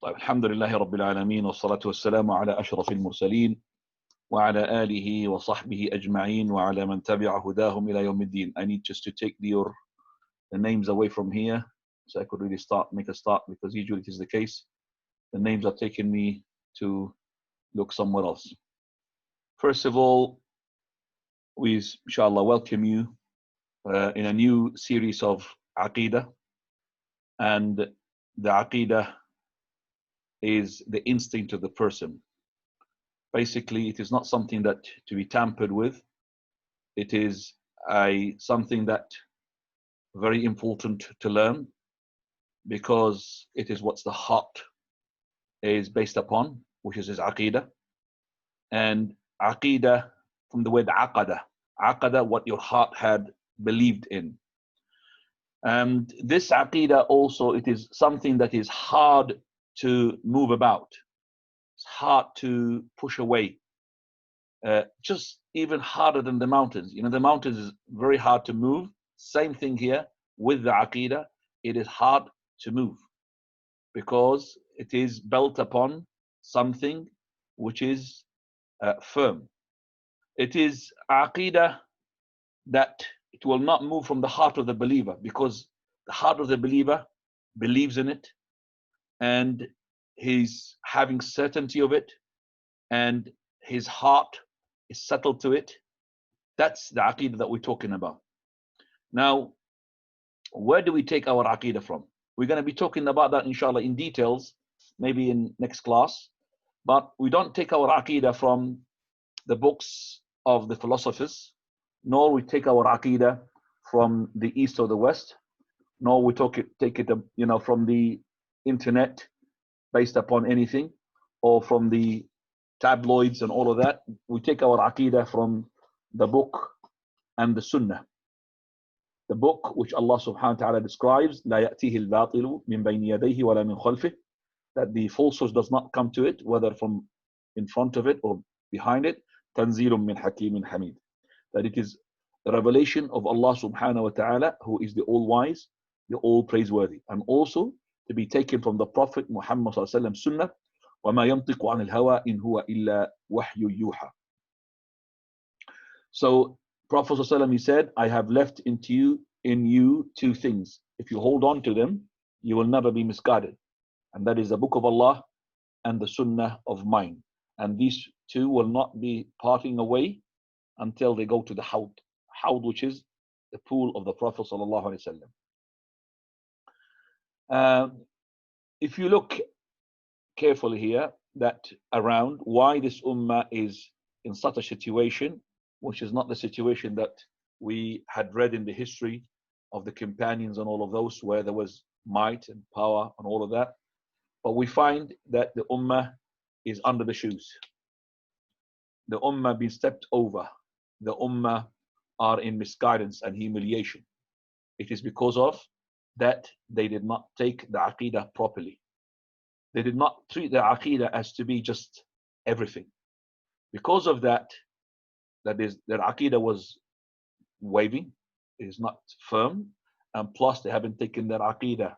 طيب الحمد لله رب العالمين والصلاة والسلام على أشرف المرسلين وعلى آله وصحبه أجمعين وعلى من تبع هداهم إلى يوم الدين. I need just to take the names away from here so I could really make a start, because usually it is the case. The names are taking me to look somewhere else. First of all, we inshallah welcome you in a new series of Aqeedah, and the Aqeedah is the instinct of the person. Basically, it is not something that to be tampered with. It is something that very important to learn, because it is what the heart is based upon, which is Aqeedah. And Aqeedah from the word Aqada, what your heart had believed in. And this Aqeedah also, it is something that is hard to move about. It's hard to push away. Just even harder than the mountains. You know, the mountains is very hard to move. Same thing here with the Aqeedah. It is hard to move because it is built upon something which is firm. It is Aqeedah that it will not move from the heart of the believer, because the heart of the believer believes in it and he's having certainty of it and his heart is settled to it. That's the Aqeedah that we're talking about. Now, where do we take our Aqeedah from? We're going to be talking about that inshallah in details, maybe in next class. But we don't take our Aqeedah from the books of the philosophers, nor we take our Aqeedah from the east or the west, nor we take it from the internet based upon anything, or from the tabloids and all of that. We take our Aqeedah from the book and the Sunnah. The book which Allah subhanahu wa ta'ala describes, لا يأتيه الباطل من بين يديه ولا من خلفه, that the falsehood does not come to it, whether from in front of it or behind it. تنزيل من حكيم حميد, that it is the revelation of Allah subhanahu wa ta'ala, who is the all-wise, the all-praiseworthy, and also to be taken from the Prophet Muhammad sallallahu alaihi wasallam Sunnah. وما ينطق عن الهوى إن هو إلا وحي يوحى. So Prophet sallallahu alaihi wasallam, he said, I have left in you two things. If you hold on to them, you will never be misguided, and that is the book of Allah and the Sunnah of mine. And these two will not be parting away until they go to the Hawd, which is the pool of the Prophet sallallahu alaihi wasallam. If you look carefully here, that around why this ummah is in such a situation, which is not the situation that we had read in the history of the companions and all of those, where there was might and power and all of that, but we find that the ummah is under the shoes. The ummah being stepped over. The ummah are in misguidance and humiliation. It is because of that they did not take the Aqeedah properly. They did not treat the Aqeedah as to be just everything. Because of that, is their Aqeedah was waving, it is not firm, and plus they haven't taken their Aqeedah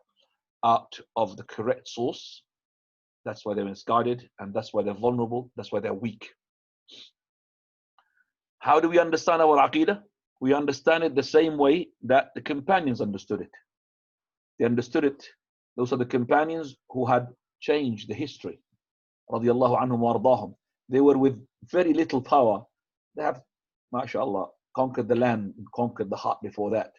out of the correct source. That's why they're misguided, and that's why they're vulnerable, that's why they're weak. How do we understand our Aqeedah? We understand it the same way that the companions understood it. They understood it. Those are the companions who had changed the history. Radiallahu anhum wa ardahum. They were with very little power. They have, mashallah, conquered the land and conquered the heart before that.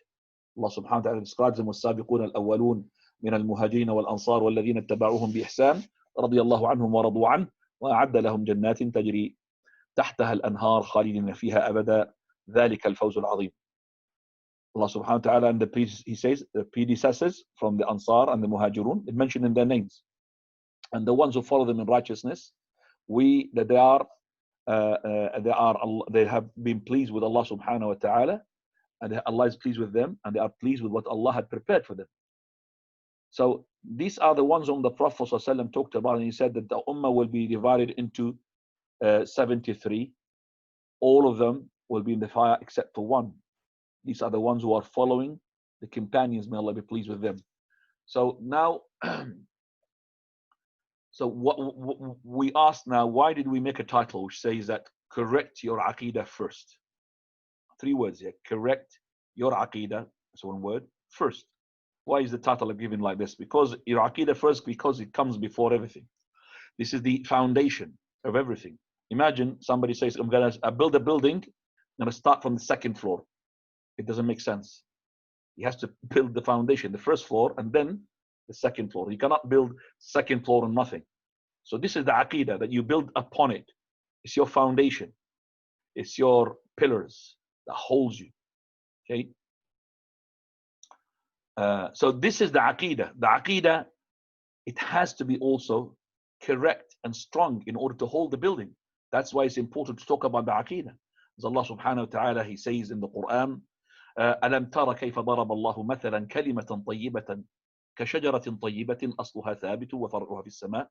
Allah subhanahu wa ta'ala describes them as السابقون الأولون من المهاجرين والأنصار والذين اتبعوهم بإحسان رضي الله عنهم ورضوا عنه وأعد لهم جنات تجري تحتها الأنهار خالدين فيها أبدا ذلك الفوز العظيم. Allah subhanahu wa ta'ala, and he says the predecessors from the Ansar and the Muhajirun, it mentioned in their names, and the ones who follow them in righteousness, they have been pleased with Allah subhanahu wa ta'ala, and Allah is pleased with them, and they are pleased with what Allah had prepared for them. So these are the ones whom the Prophet ﷺ talked about, and he said that the ummah will be divided into 73. All of them will be in the fire except for one. These are the ones who are following the companions, may Allah be pleased with them. So now So what we asked now, why did we make a title which says that correct your Aqeedah first? 3 words here. Correct your Aqeedah, that's one word, first. Why is the title given like this? Because your Aqeedah first, because it comes before everything. This is the foundation of everything. Imagine somebody says, I'm going to build a building, I'm going to start from the 2nd floor. It doesn't make sense. He has to build the foundation, the 1st floor, and then the 2nd floor. You cannot build 2nd floor on nothing. So this is the Aqeedah that you build upon it. It's your foundation. It's your pillars that holds you. Okay. So this is the Aqeedah. The Aqeedah, it has to be also correct and strong in order to hold the building. That's why it's important to talk about the Aqeedah. As Allah subhanahu wa ta'ala, He says in the Quran, أَلَمْ تَرَ كَيْفَ ضَرَبَ اللَّهُ مَثَلًا كَلِمَةً طَيِّبَةً كَشَجَرَةٍ طَيِّبَةٍ أَصْلُهَا ثَابِتٌ وَفَرْعُهَا فِي السَّمَاءِ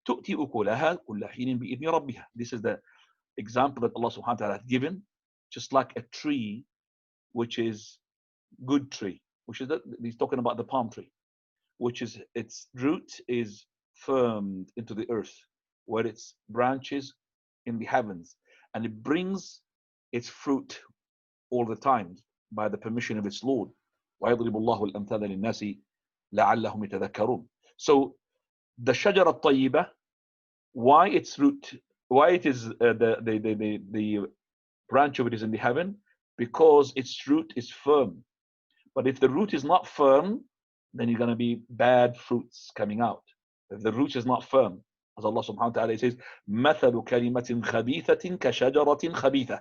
تُؤْتِي أُكُلَهَا كُلَّ حِينٍ بِإِذْنِ رَبِّهَا. This is the example that Allah subhanahu wa ta'ala has given, just like a tree, which is good tree, which is he's talking about the palm tree, which is its root is firmed into the earth, where its branches in the heavens, and it brings its fruit all the time by the permission of its Lord. وَيَضْرِبُ اللَّهُ الْأَمْثَالَ لِلنَّاسِ لَعَلَّهُمْ يَتَذَكَّرُونَ. So the shajara tayyiba, why its root, why it is the branch of it is in the heaven, because its root is firm. But if the root is not firm, then you're going to be bad fruits coming out. If the root is not firm, as Allah subhanahu wa ta'ala says, مَثَلُ كَلِمَةٍ خَبِيثَةٍ كَشَجَرَةٍ خَبِيثَةٍ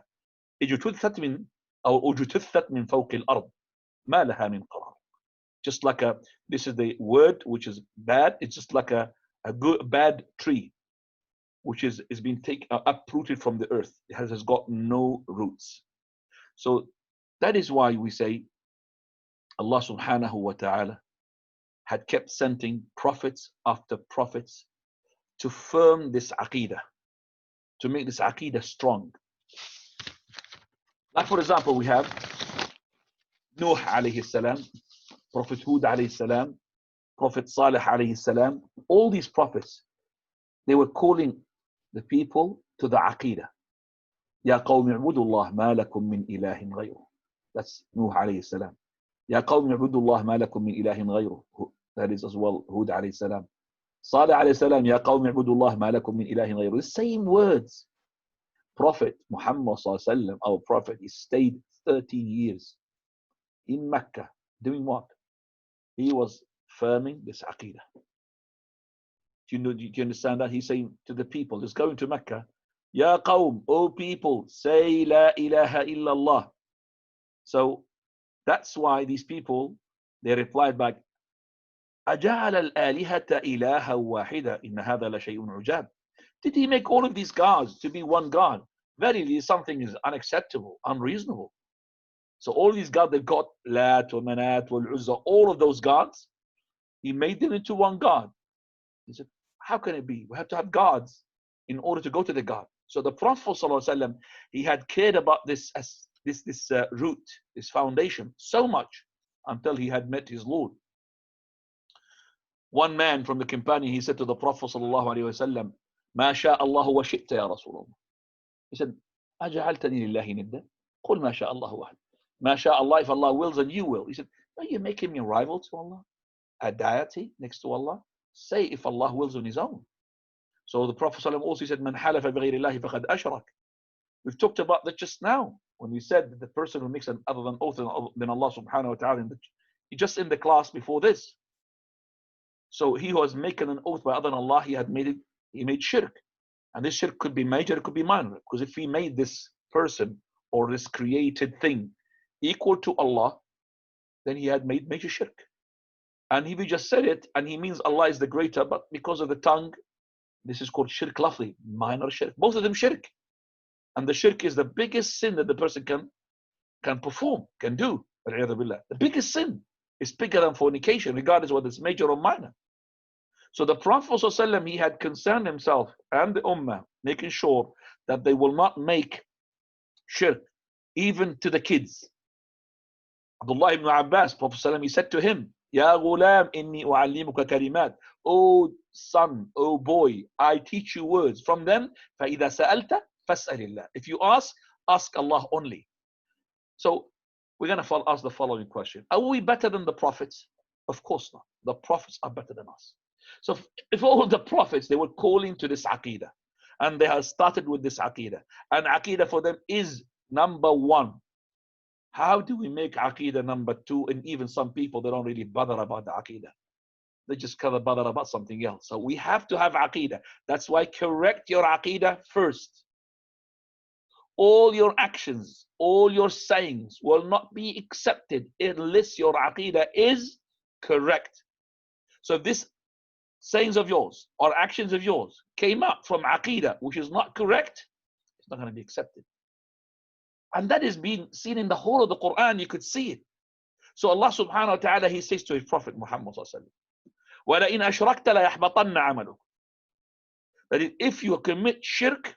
اجتثت من أو اجتثت من فوق الأرض ما لها من قرار. Just like this is the word which is bad. It's just like a bad tree, which is being uprooted from the earth. It has got no roots. So that is why we say Allah subhanahu wa ta'ala had kept sending prophets after prophets to firm this Aqeedah, to make this Aqeedah strong. Like for example, we have Nuh alayhi salam, Prophet Hud alayhi salam, Prophet Salih alayhi salam. All these prophets, they were calling the people to the Aqeedah. Ya qawmi i'budu Allah ma lakum min ilahin ghayruh. That's Nuh alayhi salam. Ya qawmi i'budu Allah ma lakum min ilahin ghayruh. That is as well Hud alayhi salam. Salih alayhi salam, Ya qawmi i'budu Allah ma lakum min ilahin ghayruh. The same words. Prophet Muhammad sallallahu alaihi wasallam, our prophet, he stayed 13 years in Mecca. Doing what? He was firming this Aqeedah. Do you understand that? He's saying to the people, just going to Mecca, Ya qawm, O people, say La ilaha illallah. So that's why these people, they replied back, أَجَعَلَ الْآلِهَةَ إِلَهًا وَاحِدًا إِنَّ هَذَا لَشَيْءٌ عُجَابٌ. Did he make all of these gods to be one God? Verily, something is unacceptable, unreasonable. So all these gods, they've got Lat, wa Manat, wa Uzza, all of those gods, he made them into one God. He said, how can it be? We have to have gods in order to go to the God. So the Prophet ﷺ, he had cared about this root, this foundation, so much until he had met his Lord. One man from the companion, he said to the Prophet ﷺ, ما شاء الله وشئت يا رسول الله. He said, أجعلتني لله ندا قل ما شاء الله وحده. ما شاء Allah, if Allah wills and you will. He said, are you making me rival to Allah? A deity next to Allah? Say if Allah wills on his own. So the Prophet ﷺ also said, من حلف بغير الله فقد أشرك. We've talked about that just now when we said that the person who makes an other than oath than Allah subhanahu wa ta'ala, just in the class before this. So he who has making an oath by other than Allah, he made shirk. And this shirk could be major, it could be minor. Because if he made this person or this created thing equal to Allah, then he had made major shirk. And he just said it, and he means Allah is the greater, but because of the tongue, this is called shirk lafzi, minor shirk. Both of them shirk. And the shirk is the biggest sin that the person can perform, can do. The biggest sin is bigger than fornication, regardless whether it's major or minor. So the Prophet ﷺ, he had concerned himself and the Ummah, making sure that they will not make shirk, even to the kids. Abdullah ibn Abbas, Prophet ﷺ, he said to him, يا غلام إني أعلمك كلمات. Oh son, oh boy, I teach you words. From them, فإذا سألت فاسأل الله. If you ask Allah only. So we're going to ask the following question. Are we better than the prophets? Of course not. The prophets are better than us. So if all the prophets, they were calling to this Aqeedah, and they have started with this Aqeedah, and Aqeedah for them is number one. How do we make Aqeedah number two? And even some people, they don't really bother about the Aqeedah. They just kind of bother about something else. So we have to have Aqeedah. That's why correct your Aqeedah first. All your actions, all your sayings will not be accepted unless your Aqeedah is correct. So if this sayings of yours or actions of yours came up from Aqeedah which is not correct, it's not going to be accepted. And that is being seen in the whole of the Quran. You could see it. So Allah subhanahu wa ta'ala, He says to His Prophet Muhammad sallallahu alaihi wasallam, وَلَئِنْ أَشْرَكْتَ لَيَحْبَطَنَّ عَمَلُكَ. That is, if you commit shirk,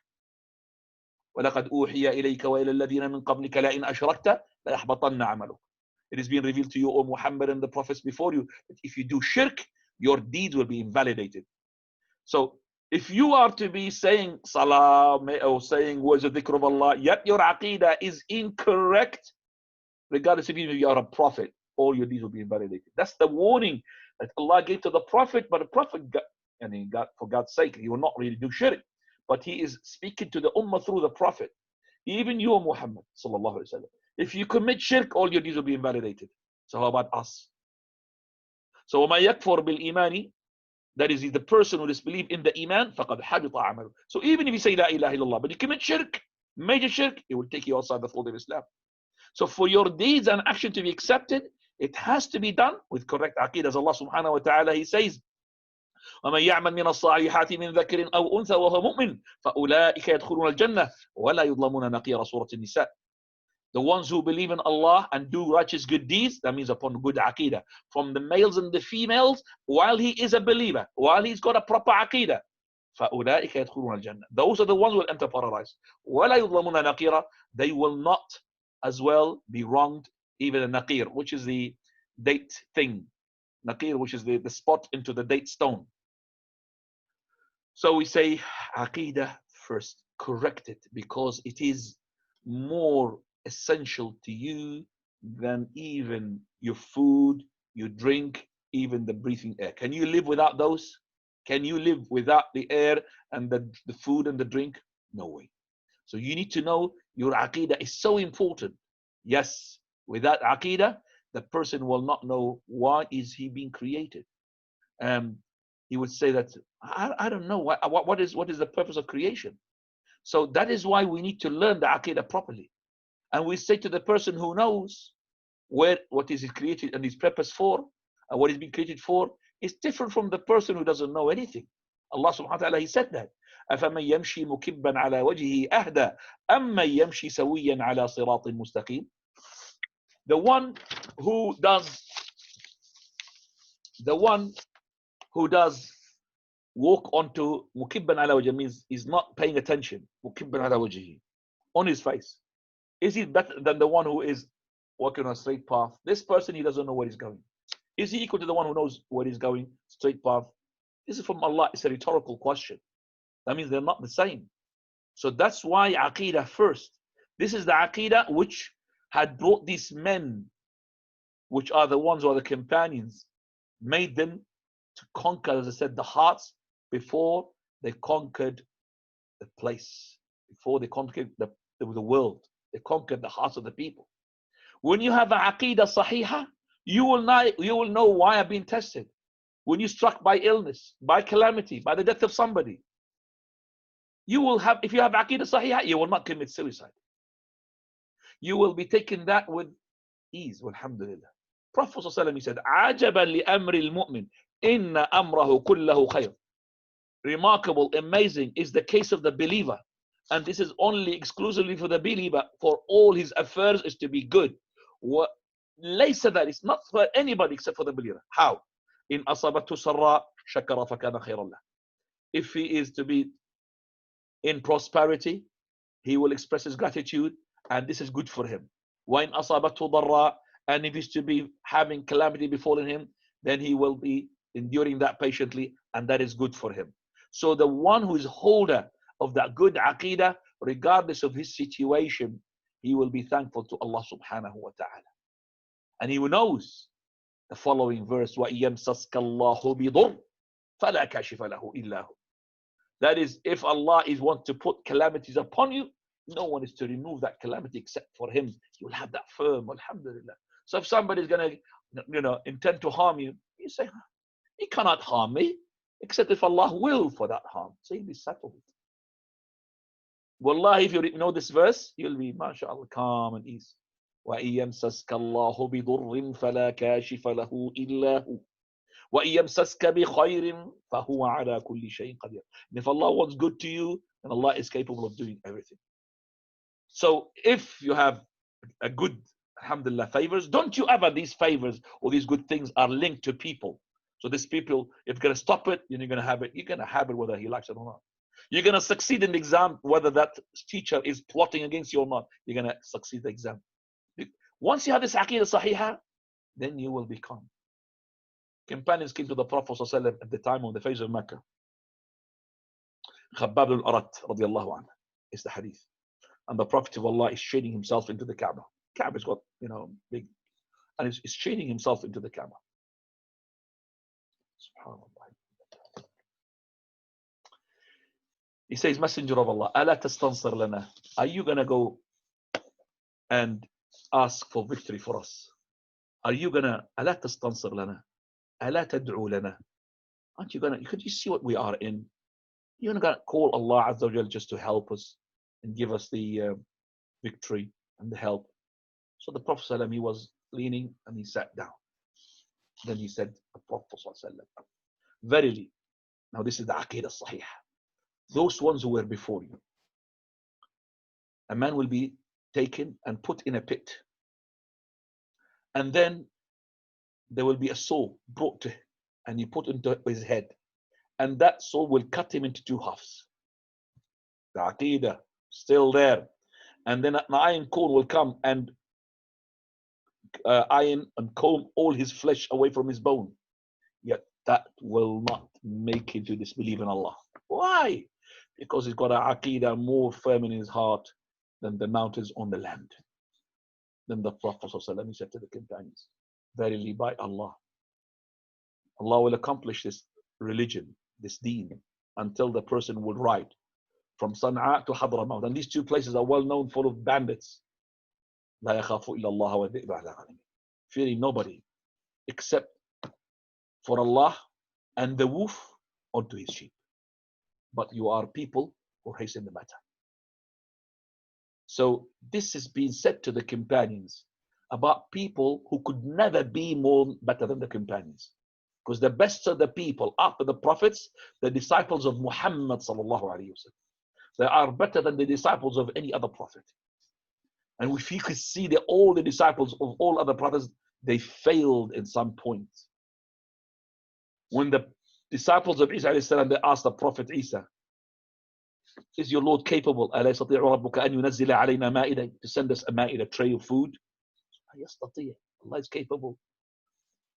وَلَقَدْ أُوحِيَ إِلَيْكَ وَإِلَى الَّذِينَ مِنْ قَبْلِكَ لَئِنْ أَشْرَكْتَ لَيَحْبَطَنَّ عَمَلُكَ. It is being revealed to you, O Muhammad, and the prophets before you, that if you do shirk, your deeds will be invalidated. So if you are to be saying salah or saying words of dhikr of Allah, yet your Aqeedah is incorrect, regardless if you are a prophet, all your deeds will be invalidated. That's the warning that Allah gave to the prophet, but the prophet, for God's sake, he will not really do shirk. But he is speaking to the ummah through the prophet. Even you, Muhammad sallallahu alaihi wasallam, if you commit shirk, all your deeds will be invalidated. So how about us? So وَمَا يَكْفُرْ بِالْإِيمَانِ, that is the person who disbelieves in the iman, فَقَدْ حَبِطَ عَمَلُهُ. So even if you say La ilaha illallah, but you commit shirk, major shirk, it will take you outside the fold of Islam. So for your deeds and action to be accepted, it has to be done with correct Aqeedah. As Allah subhanahu wa ta'ala, He says, وَمَنْ يَعْمَلْ مِنَ الصَّالِحَاتِ مِنْ ذَكَرٍ أَوْ أُنْثَى وَهُوَ مُؤْمِنٌ فَأُولَٰئِكَ يَدْخُلُونَ الْجَنَّةَ وَلَا يُظْلَمُونَ نَقِيرَ. Surah An-Nisa. The ones who believe in Allah and do righteous good deeds, that means upon good Aqeedah, from the males and the females, while he is a believer, while he's got a proper Aqeedah, فَأُولَٰئِكَ يَدْخُلُونَ الْجَنَّةَ. Those are the ones who will enter paradise. وَلَا يُظْلَمُونَ نَقِيرًا. They will not as well be wronged, even a naqir, which is the date thing. Naqir, which is the spot into the date stone. So we say Aqeedah first, correct it, because it is more essential to you than even your food, your drink, even the breathing air. Can you live without those? Can you live without the air and the food and the drink? No way. So you need to know your Aqeedah is so important. Yes, without Aqeedah, the person will not know why is he being created. He would say that, I don't know, what is the purpose of creation? So that is why we need to learn the Aqeedah properly. And we say to the person who knows what is it created and his purpose for, and what is being created for, is different from the person who doesn't know anything. Allah subhanahu wa ta'ala, He said that. أَفَمَنْ يَمْشِي مُكِبًّا عَلَى وَجْهِهِ أَهْدَى أَمَّنْ يَمْشِي سَوِيًّا عَلَى صِرَاطٍ مُسْتَقِيمٍ. The one who does walk onto mukibban ala wajhi means he's not paying attention. Mukibban ala wajhi, on his face. Is he better than the one who is walking on a straight path? This person, he doesn't know where he's going. Is he equal to the one who knows where he's going, straight path? This is from Allah. It's a rhetorical question. That means they're not the same. So that's why Aqeedah first. This is the Aqeedah which had brought these men, which are the ones who are the companions, made them to conquer, as I said, the hearts before they conquered the place, before they conquered the world. They conquered the hearts of the people. When you have an Aqeedah Sahihah, you will know why I've been tested. When you're struck by illness, by calamity, by the death of somebody, you will have, if you have Aqeedah Sahihah, you will not commit suicide. You will be taking that with ease. Alhamdulillah. Prophet ﷺ, he said, عَجَبًا لِأَمْرِ الْمُؤْمِنِ إِنَّ أَمْرَهُ كُلَّهُ خَيْرٌ. Remarkable, amazing is the case of the believer. And this is only exclusively for the believer, for all his affairs is to be good. ليس that, it's not for anybody except for the believer. How? إِنْ أَصَبَتْهُ سَرَّاء شَكَرَ فَكَانَ خَيْرًا لَهُ. If he is to be in prosperity, he will express his gratitude, and this is good for him. وَإِنْ أَصَبَتْهُ ضَرَّاء, and if he's to be having calamity befalling him, then he will be enduring that patiently, and that is good for him. So the one who is holder of that good aqeedah, regardless of his situation, he will be thankful to Allah subhanahu wa ta'ala. And he knows the following verse, وَإِيَمْسَسْكَ اللَّهُ بِضُرٍّ فَلَا كَاشِفَ لَهُ إِلَّا هُ. That is, if Allah is want to put calamities upon you, no one is to remove that calamity except for him. You will have that firm, alhamdulillah. So if somebody is going to, intend to harm you, you say, he cannot harm me, except if Allah will for that harm. So he'll be settled. Wallahi, if you know this verse, you'll be, mashallah, calm and easy. وَإِيَمْسَسْكَ اللَّهُ بِضُرٍّ فَلَا كَاشِفَ لَهُ إِلَّا هُ وَإِيَمْسَسْكَ بِخَيْرٍ فَهُوَ عَلَى كُلِّ شَيْءٍ قَدِيرٌ. And if Allah wants good to you, then Allah is capable of doing everything. So if you have a good, alhamdulillah, favors, don't you ever, these favors or these good things are linked to people. So these people, if you're going to stop it, then you're going to have it. You're going to have it whether he likes it or not. You're going to succeed in the exam, whether that teacher is plotting against you or not. You're going to succeed the exam. Once you have this aqeedah sahihah, then you will be calm. Companions came to the Prophet ﷺ at the time on the face of Mecca. Khabbab al-Arat radiallahu anhu is the hadith. And the Prophet of Allah is shading himself into the Kaaba. Kaaba's got, big, and he's shading himself into the Kaaba. SubhanAllah. He says, Messenger of Allah, أَلَا تَسْتَنصِرْ لَنَا. Are you going to go and ask for victory for us? Are you going to, أَلَا تَسْتَنصِرْ لَنَا أَلَا تَدْعُوا لَنَا. Aren't you going to, could you see what we are in? You're going to call Allah Azza wa Jal just to help us and give us the victory and the help. So the Prophet ﷺ, he was leaning and he sat down. Then he said, the Prophet ﷺ, verily, now this is the Aqeedah Sahih, those ones who were before you, a man will be taken and put in a pit. And then there will be a saw brought to him and he put into his head. And that saw will cut him into two halves. The Aqeedah still there. And then an iron comb will come and iron and comb all his flesh away from his bone. Yet that will not make him to disbelieve in Allah. Why? Because he's got an Aqeedah more firm in his heart than the mountains on the land. Then the Prophet ﷺ said to the companions, verily by Allah, Allah will accomplish this religion, this deen, until the person will ride from Sana'a to Hadramaut. And these two places are well known, full of bandits. لا يخاف إلا الله والذئب على غنمه. Fearing nobody except for Allah and the wolf onto his sheep. But you are people who hasten the matter. So this is being said to the companions about people who could never be better than the companions. Because the best of the people after the prophets, the disciples of Muhammad sallallahu alaihi wasallam, they are better than the disciples of any other prophet. And if you could see that all the disciples of all other prophets, they failed in some point. When the disciples of Isa alayhi salam, they asked the Prophet Isa, is your Lord capable to send us a ma'idah, tray of food? Allah is capable.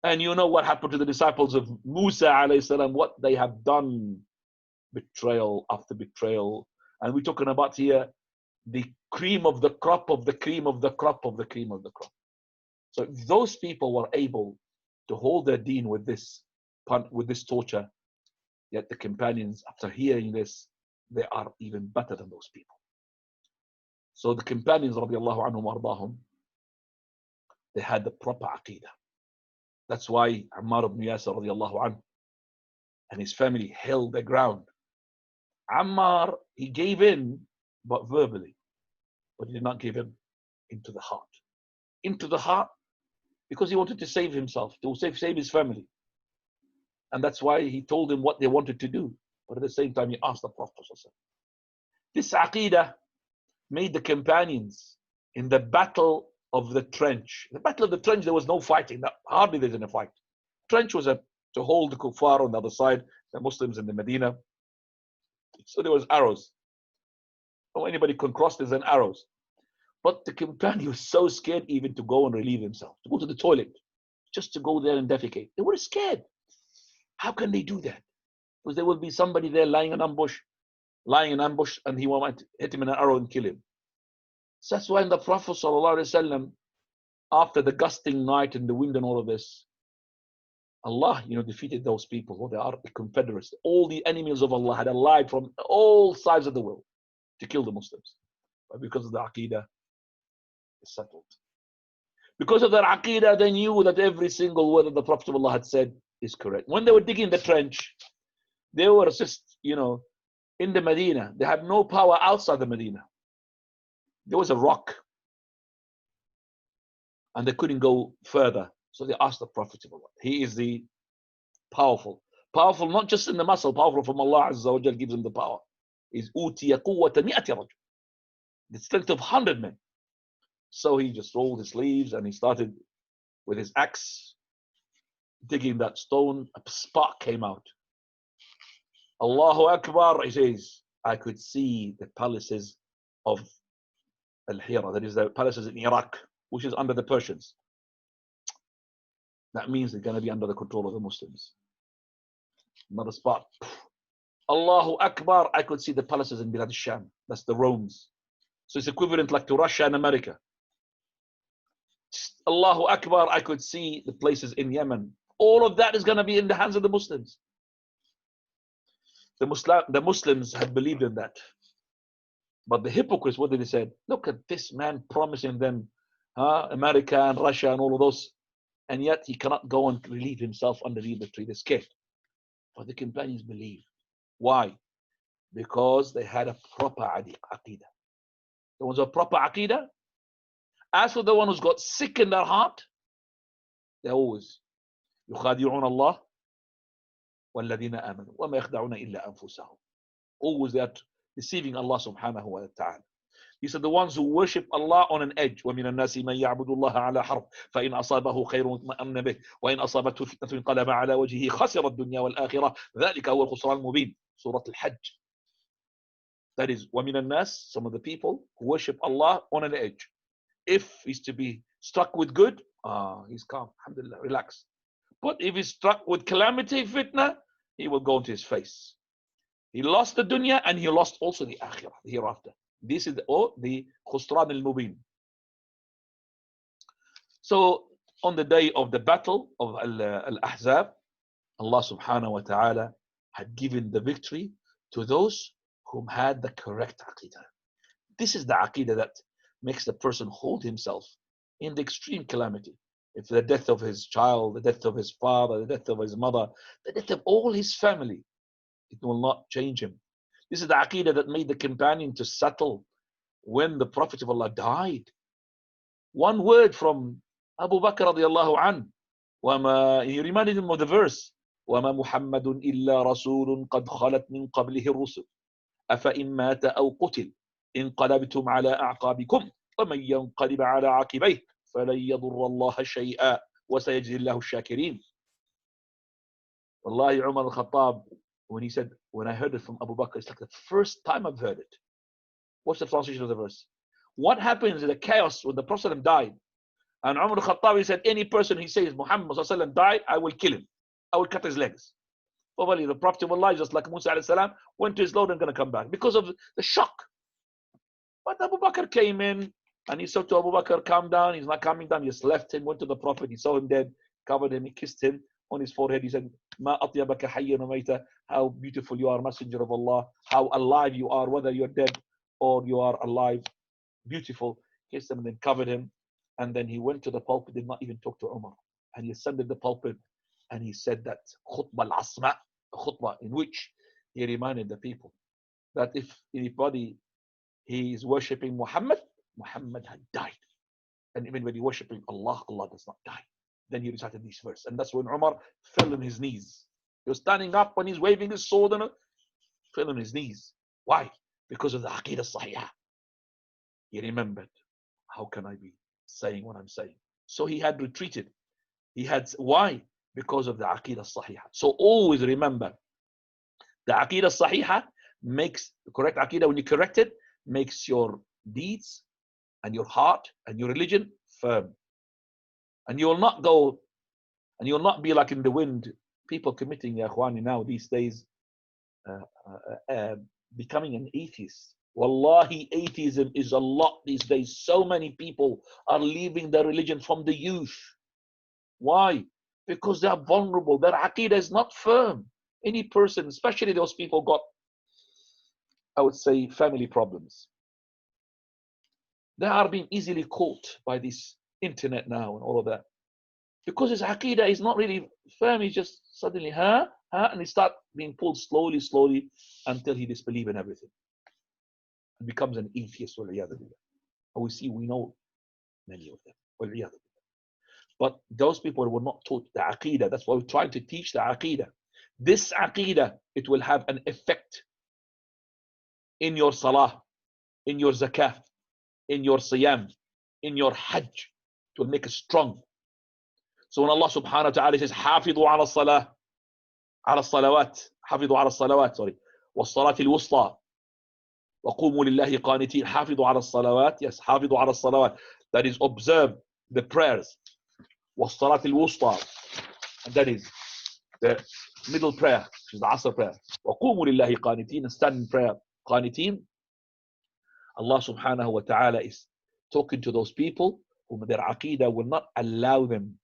And you know what happened to the disciples of Musa alayhi salam, what they have done, betrayal after betrayal. And we're talking about here the cream of the crop of the cream of the crop of the cream of the crop. So if those people were able to hold their deen with this torture, yet the companions, after hearing this, they are even better than those people. So the companions, radiallahu anhum ardahum, they had the proper aqeedah. That's why Ammar ibn Yasir radiallahu anhu and his family held the ground. Ammar, he gave in, but verbally, but he did not give in into the heart. Into the heart, because he wanted to save himself, to save his family. And that's why he told him what they wanted to do. But at the same time, he asked the Prophet. This aqeedah made the companions in the battle of the trench. The battle of the trench, there was no fighting. Hardly there's any fight. Trench was to hold the kuffar on the other side, the Muslims in the Medina. So there was arrows. Oh, anybody can cross, there's an arrows. But the companion was so scared even to go and relieve himself, to go to the toilet. just to go there and defecate. They were scared. How can they do that? Because there will be somebody there lying in ambush, and he might hit him in an arrow and kill him. So that's why in the Prophet ﷺ, after the gusting night and the wind and all of this, Allah, defeated those people. Well, they are the Confederates. All the enemies of Allah had allied from all sides of the world to kill the Muslims. But because of the Aqeedah, it's settled. Because of their Aqeedah, they knew that every single word that the Prophet of Allah had said is correct. When they were digging the trench, they were just, in the Medina. They had no power outside the Medina. There was a rock. And they couldn't go further. So they asked the Prophet of Allah. He is the powerful. Powerful not just in the muscle, powerful from Allah Azza wa Jal gives him the power. Is utiya quwwata mi'ati rajul. The strength of 100 men. So he just rolled his sleeves and he started with his axe digging that stone. A spark came out. Allahu Akbar, he says, I could see the palaces of Al-Hira, that is the palaces in Iraq, which is under the Persians. That means they're going to be under the control of the Muslims. Another spark. Allahu Akbar, I could see the palaces in Bilad al-Sham. That's the Romans. So it's equivalent like to Russia and America. Allahu Akbar, I could see the places in Yemen. All of that is going to be in the hands of the Muslims. The Muslims had believed in that. But the hypocrites, what did they say? Look at this man promising them America and Russia and all of those. And yet he cannot go and relieve himself underneath the tree. They're scared. But the companions believed. Why? Because they had a proper Aqeedah. There was a proper Aqeedah. As for the one who's got sick in their heart, they always يخادعون الله والذين آمنوا وما يخدعون إلا أنفسهم. Always they are deceiving Allah subhanahu wa ta'ala. He said the ones who worship Allah on an edge. وَمِنَ النَّاسِ مَنْ يَعْبُدُ اللَّهَ عَلَى حَرْفٍ فَإِنْ أَصَابَهُ خَيْرٌ اطْمَأَنَّ بِهِ وَإِنْ أَصَابَتْهُ فِتْنَةٌ انقلب عَلى وَجْهِهِ خَسِرَ الدُّنْيا وَالْآخِرَةَ ذَلِكَ هُوَ الْخُسْرَانُ الْمُبِينُ. Surah Al-Hajj. That is وَمِنَ النَّاسِ, some of the people who worship Allah on an edge. If he's to be struck with good, he's calm, alhamdulillah, relax. But if he's struck with calamity, fitna, he will go into his face. He lost the dunya and he lost also the akhirah, the hereafter. This is the khusran al-mubin. So on the day of the battle of al-Ahzab, Allah subhanahu wa ta'ala had given the victory to those whom had the correct aqidah. This is the aqidah that makes the person hold himself in the extreme calamity. If the death of his child, the death of his father, the death of his mother, the death of all his family, it will not change him. This is the Aqeedah that made the companion to settle when the Prophet of Allah died. One word from Abu Bakr radiallahu anhu, he reminded him of the verse, وَمَا مُحَمَّدٌ إِلَّا رَسُولٌ قَدْ خَلَتْ مِنْ قَبْلِهِ الرُّسُلُ أَفَإِنْ مَاتَ أَوْ قُتِلْ انقلبتم على أعقابكم ومن ينقلب على عقبيه فلن يضر الله شيئا وسيجزي الله الشاكرين. Wallahi, Umar al-Khattab, when he said, when I heard it from Abu Bakr, it's like the first time I've heard it. What's the translation of the verse? What happens in the chaos when the Prophet died? And Umar al-Khattab, he said, any person he says Muhammad died, I will kill him. I will cut his legs. Probably the Prophet of Allah, just like Musa alayhi salam, went to his Lord and going to come back because of the shock. But Abu Bakr came in and he said to Abu Bakr, calm down. He's not calming down. He just left him, went to the Prophet. He saw him dead, covered him, he kissed him on his forehead. He said, Ma atyabaka hayyan wa mayta, how beautiful you are, Messenger of Allah, how alive you are, whether you're dead or you are alive. Beautiful. Kissed him and then covered him. And then he went to the pulpit, did not even talk to Umar. And he ascended the pulpit and he said that khutbah al-asma, a khutbah in which he reminded the people that if anybody he is worshipping Muhammad, Muhammad had died. And even when he worshipping Allah, Allah does not die. Then he recited this verse. And that's when Umar fell on his knees. He was standing up and he's waving his sword and fell on his knees. Why? Because of the Aqeedah Sahihah. He remembered, how can I be saying what I'm saying? So he had retreated. Why? Because of the Aqeedah Sahihah. So always remember, the Aqeedah Sahihah makes the correct Aqeedah, when you correct it, makes your deeds and your heart and your religion firm. And you will not go And you'll not be like in the wind, people committing, ya akhwani, now these days, becoming an atheist. Wallahi, atheism is a lot these days. So many people are leaving their religion from the youth. Why? Because they are vulnerable. Their aqeedah is not firm. Any person, especially those people got, I would say, family problems. They are being easily caught by this internet now and all of that. Because his aqeedah is not really firm. He just suddenly, and he start being pulled slowly, slowly, until he disbelieves in everything. And becomes an atheist. And we know many of them. But those people were not taught the aqeedah. That's why we're trying to teach the aqeedah. This aqeedah, it will have an effect in your salah, in your zakah, in your siyam, in your hajj. It will make us strong. So when Allah subhanahu wa ta'ala says, حافظوا على الصلاة على الصلوات حافظوا على الصلوات والصلاة الوسطى وقوموا لله قانتين حافظوا على الصلوات, yes, حافظوا على الصلوات, that is, observe the prayers, والصلاة الوسطى, and that is the middle prayer, which is the Asr prayer, وقوموا لله قانتين, and stand in prayer, قانتين. Allah subhanahu wa ta'ala is talking to those people whom their aqeedah will not allow them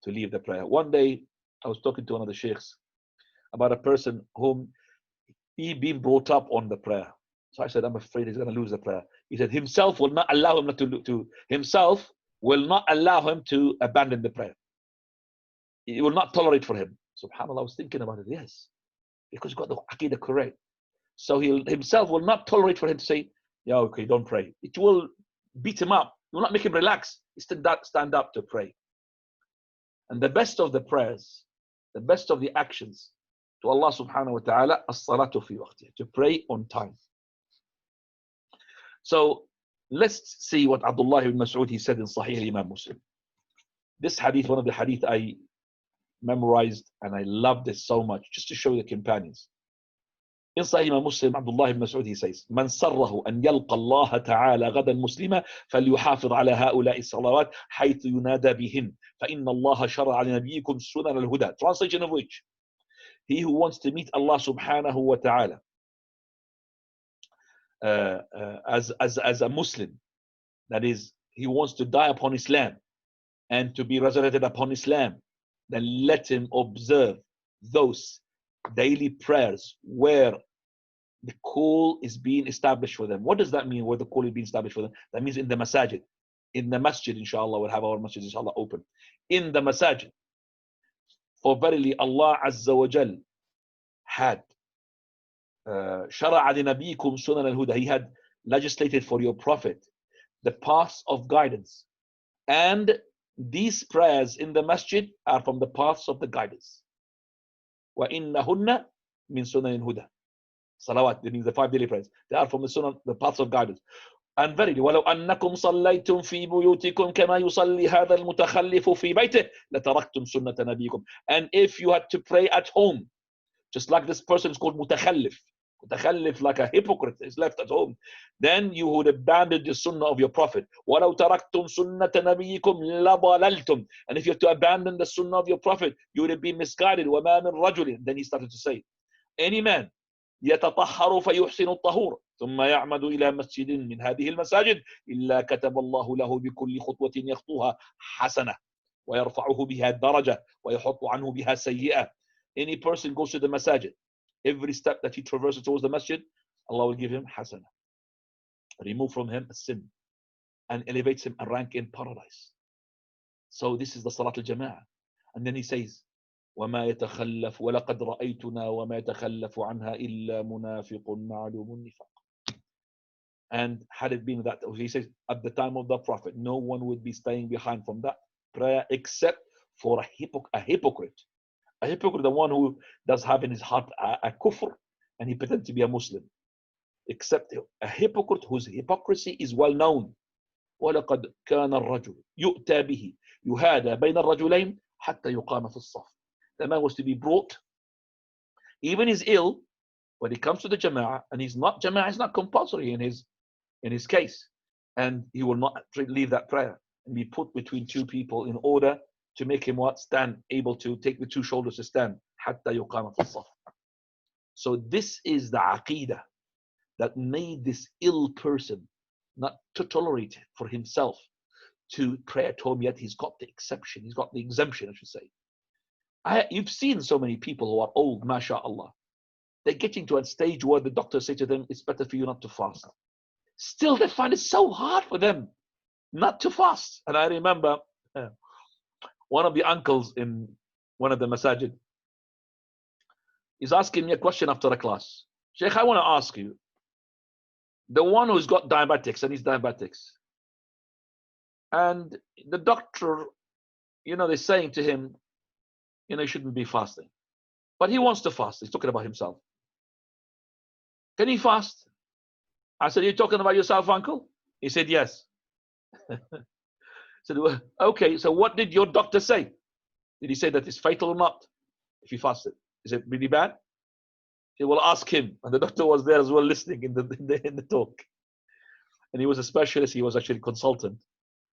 to leave the prayer. One day, I was talking to one of the sheikhs about a person whom he been brought up on the prayer. So I said, I'm afraid he's going to lose the prayer. He said, himself will not allow him to abandon the prayer. He will not tolerate for him. SubhanAllah, I was thinking about it. Yes, because he got the aqeedah correct. So he himself will not tolerate for him to say, yeah, okay, don't pray. It will beat him up. It will not make him relax. He stand up to pray. And the best of the prayers, the best of the actions to Allah subhanahu wa ta'ala, as-salatu fi waqtiha, to pray on time. So let's see what Abdullah ibn Mas'ud, he said in Sahih Imam Muslim. This hadith, one of the hadith I memorized, and I loved it so much, just to show the companions. In Sahih Imam Muslim, Abdullah ibn Mas'ud, he says, من سره أن يلقى الله تعالى غدا مسلما فليحافظ على هؤلاء الصلوات حيث ينادى بهن فإن الله شرع لنبيكم سنن الهدى. Translation of which, he who wants to meet Allah subhanahu wa ta'ala as a Muslim, that is, he wants to die upon Islam and to be resurrected upon Islam, then let him observe those daily prayers where the call is being established for them. What does that mean, where the call is being established for them? That means in the masajid. In the masjid, inshallah, we'll have our masjid, inshallah, open. In the masajid. For verily Allah Azza wa Jal had شَرَعَ لِنَبِيكُمْ سُنَنَ الْهُدَى. He had legislated for your prophet the paths of guidance. And these prayers in the masjid are from the paths of the guidance. وَإِنَّهُنَّ مِن سُنَنِ الْهُدَى. Salawat, that means the 5 daily prayers. They are from the sunnah, the paths of guidance. And verily, وَلَوْ أَنَّكُمْ صَلَّيْتُمْ فِي بُيُوتِكُمْ كَمَا يُصَلِّي هَذَا الْمُتَخَلِّفُ فِي بَيْتِهِ لَتَرَكْتُمْ سُنَّةَ نَبِيكُمْ. And if you had to pray at home, just like this person is called mutakhallif, like a hypocrite, is left at home, then you would abandon the sunnah of your prophet. وَلَوْ تَرَكْتُمْ سُنَّةَ نَبِيكُمْ لَضَلَلْتُمْ. And if you had to abandon the sunnah of your prophet, you would have been misguided. وَمَا مِن رَجُلٍ. Then he started to say, any man يتطهر فيحسن الطهور ثم يعمد إلى مسجد من هذه المساجد إلا كتب الله له بكل خطوة يخطوها حسنة ويرفعه بها درجة ويحط عنه بها سيئة. Any person goes to the masajid, every step that he traverses towards the masjid, Allah will give him hasana, remove from him a sin, and elevates him a rank in paradise. So this is the Salat al-Jama'ah. And then he says, وما يتخلف ولقد رأيتنا وما يتخلف عنها إلا منافق معلوم النفاق. And had it been that, he says, at the time of the Prophet, no one would be staying behind from that prayer except for a hypocrite. A hypocrite, the one who does have in his heart a kufr, and he pretends to be a Muslim. Except a hypocrite whose hypocrisy is well known. وَلَقَدْ كَانَ الرَّجُلُ يُؤْتَى بِهِ يُهَادَى بَيْنَ الرَّجُلَيْنِ حَتَّى يُقَامَ فِي الصَّفِ. The man was to be brought, even he's ill, when he comes to the Jama'ah, and Jama'ah is not compulsory in his case, and he will not leave that prayer and be put between two people in order to make him what? Stand, able to take the two shoulders to stand. حتى يقام في الصف. So this is the Aqeedah that made this ill person not to tolerate it for himself to pray at home, yet he's got the exception, he's got the exemption, I should say. You've seen so many people who are old, mashallah. They're getting to a stage where the doctors say to them, it's better for you not to fast. Still, they find it so hard for them not to fast. And I remember one of the uncles in one of the masajid, he's asking me a question after a class. Sheikh, I want to ask you, the one who's got diabetics and he's diabetics, and the doctor, they're saying to him, he shouldn't be fasting, but he wants to fast. He's talking about himself. Can he fast? I said, you're talking about yourself, uncle? He said, yes. I said, well, okay, so what did your doctor say? Did he say that it's fatal or not if he fasted? Is it really bad? He will ask him. And the doctor was there as well, listening in the talk. And he was a specialist. He was actually a consultant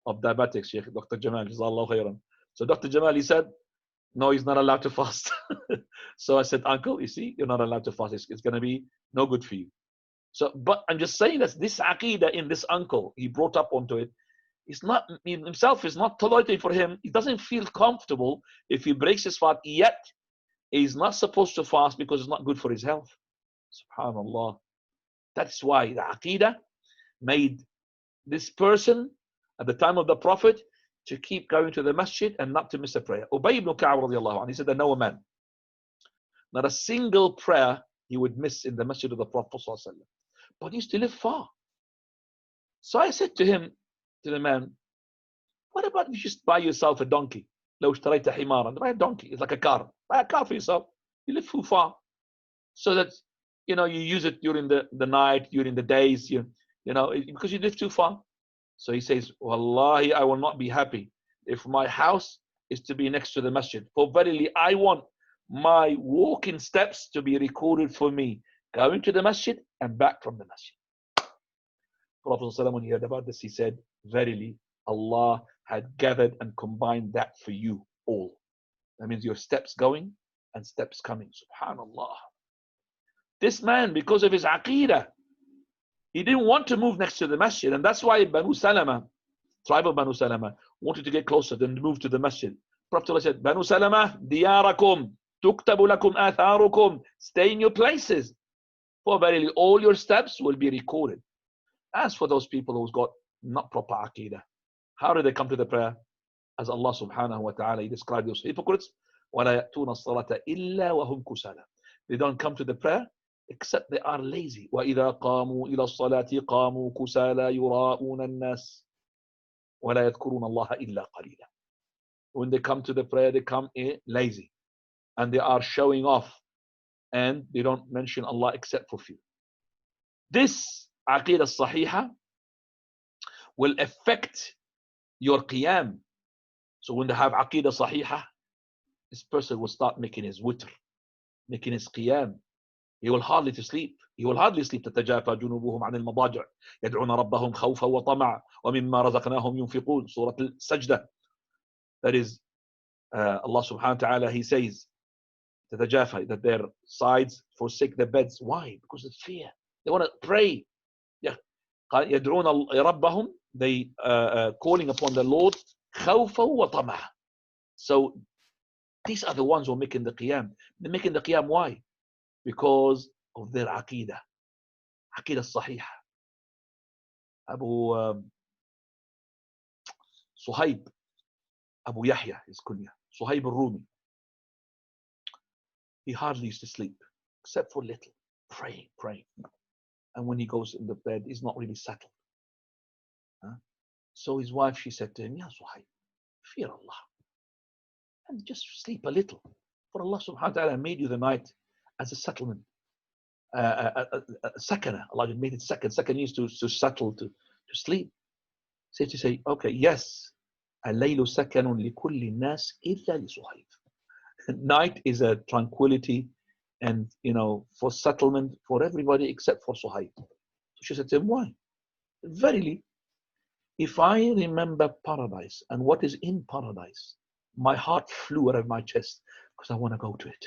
of diabetics, Sheikh Dr. Jamal. Jazakallahu khairan. So Dr. Jamal, he said, no, he's not allowed to fast. So I said, uncle, you see, you're not allowed to fast. It's going to be no good for you. So, but I'm just saying that this Aqeedah in this uncle, he brought up onto it. It's not, himself is not tolerated for him. He doesn't feel comfortable if he breaks his fast, yet he's not supposed to fast because it's not good for his health. Subhanallah. That's why the Aqeedah made this person at the time of the Prophet to keep going to the masjid and not to miss a prayer. Ubay ibn Ka'b radiallahu anhu, he said, I know a man, not a single prayer he would miss in the masjid of the Prophet sallallahu alaihi wasallam, but he used to live far. So I said to him, to the man, what about if you just buy yourself a donkey? لو اشتريت حمارا, buy a donkey. It's like a car. Buy a car for yourself. You live too far, so that you use it during the night, during the days, because you live too far. So he says, Wallahi, I will not be happy if my house is to be next to the masjid. For verily, I want my walking steps to be recorded for me, going to the masjid and back from the masjid. Prophet ﷺ, when he heard about this, he said, verily, Allah had gathered and combined that for you all. That means your steps going and steps coming. Subhanallah. This man, because of his Aqeedah, he didn't want to move next to the masjid, and that's why Banu Salama, tribe of Banu Salama, wanted to get closer than to move to the masjid. Prophet said, Banu Salama, diyarakum, tuktabu lakum atharukum, stay in your places, for verily all your steps will be recorded. As for those people who's got not proper Aqeedah, how do they come to the prayer? As Allah subhanahu wa ta'ala, he described those hypocrites, وَلَا يَأْتُونَ الصَّلَاةَ إِلَّا وَهُمْ كُسَالَى. They don't come to the prayer except they are lazy. وَإِذَا قَامُوا إِلَى الصَّلَاةِ قَامُوا كُسَالَى يُرَاءُونَ النَّاسِ وَلَا يَذْكُرُونَ اللَّهَ إِلَّا قَلِيلًا. When they come to the prayer, they come lazy, and they are showing off, and they don't mention Allah except for few. This Aqeedah Sahiha will affect your qiyam. So when they have Aqeedah Sahiha, this person will start making his witr, making his qiyam. He will hardly sleep. He will hardly sleep. تتجافى جنوبهم عن المضاجع يدعون ربهم خوفا وطمعا ومما رزقناهم ينفقون. Surah Al-Sajdah. That is, Allah subhanahu wa ta'ala, he says, تتجافى, that their sides forsake their beds. Why? Because of fear. They want to pray. يدعون ربهم, they calling upon the Lord خوفا وطمعا. So these are the ones who are making the qiyam. They're making the qiyam. Why? Because of their Aqeedah. Aqeedah Sahiha. Abu Suhaib, Abu Yahya, his kunya, Suhaib al-Rumi. He hardly used to sleep, except for little, praying. And when he goes in the bed, he's not really settled. So his wife, she said to him, Ya Suhaib, fear Allah, and just sleep a little. For Allah subhanahu wa ta'ala made you the night as a settlement, sakana. Allah made it second. Second means to settle, to sleep. So to say, okay, yes, al-laylu sakanun li kulli nas illa li Suhaib. Night is a tranquility and, for settlement for everybody except for Suhaib. So she said to him, why? Verily, if I remember paradise and what is in paradise, my heart flew out of my chest because I want to go to it.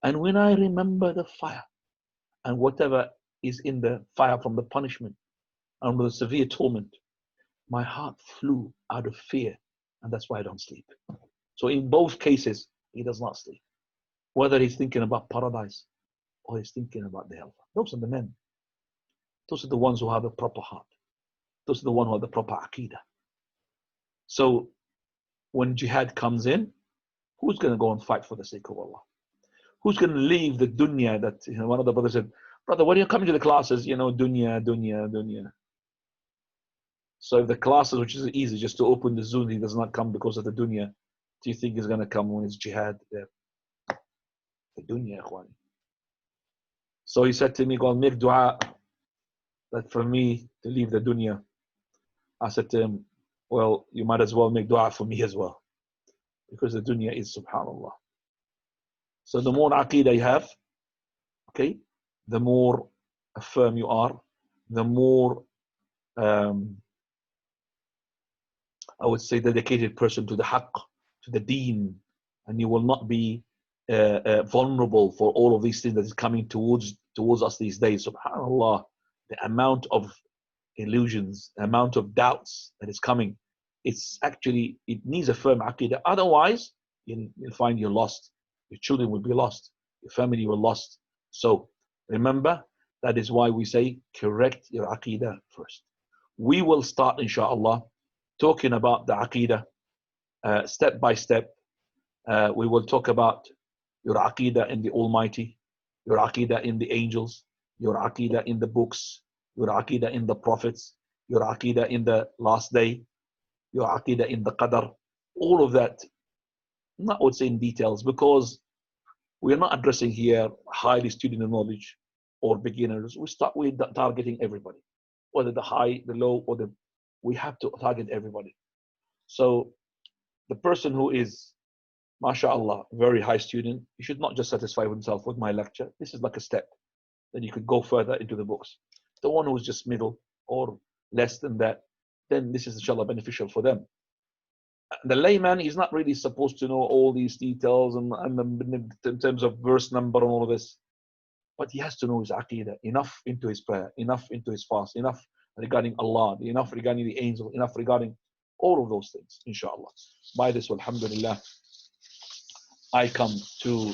And when I remember the fire and whatever is in the fire from the punishment and the severe torment, my heart flew out of fear, and that's why I don't sleep. So in both cases, he does not sleep. Whether he's thinking about paradise or he's thinking about the hellfire. Those are the men. Those are the ones who have a proper heart. Those are the ones who have the proper Aqeedah. So when jihad comes in, who's going to go and fight for the sake of Allah? Who's going to leave the dunya that, one of the brothers said, brother, when you're coming to the classes, dunya. So if the classes, which is easy, just to open the Zoom, he does not come because of the dunya, do you think he's going to come when it's jihad there? The dunya, ikhwani. So he said to me, go and make dua that for me to leave the dunya. I said to him, well, you might as well make dua for me as well. Because the dunya is subhanallah. So the more Aqeedah you have, okay, the more firm you are, the more, I would say, dedicated person to the haqq, to the deen, and you will not be vulnerable for all of these things that is coming towards us these days. Subhanallah, the amount of illusions, the amount of doubts that is coming, it's actually, it needs a firm Aqeedah. Otherwise, you'll find you're lost. Your children will be lost. Your family will lost. So remember, that is why we say correct your Aqeedah first. We will start, inshallah, talking about the Aqeedah step by step. We will talk about your Aqeedah in the Almighty, your Aqeedah in the angels, your Aqeedah in the books, your Aqeedah in the prophets, your Aqeedah in the last day, your Aqeedah in the Qadr. All of that, not I would say in details, because we are not addressing here highly student knowledge or beginners. We start with targeting everybody, whether the high, the low, or we have to target everybody. So the person who is, mashallah, very high student, he should not just satisfy himself with my lecture. This is like a step. Then you could go further into the books. The one who is just middle or less than that, then this is inshallah beneficial for them. The layman is not really supposed to know all these details and in terms of verse number and all of this, but he has to know his Aqeedah, enough into his prayer, enough into his fast, enough regarding Allah, enough regarding the angel, enough regarding all of those things, inshallah. By this, alhamdulillah, I come to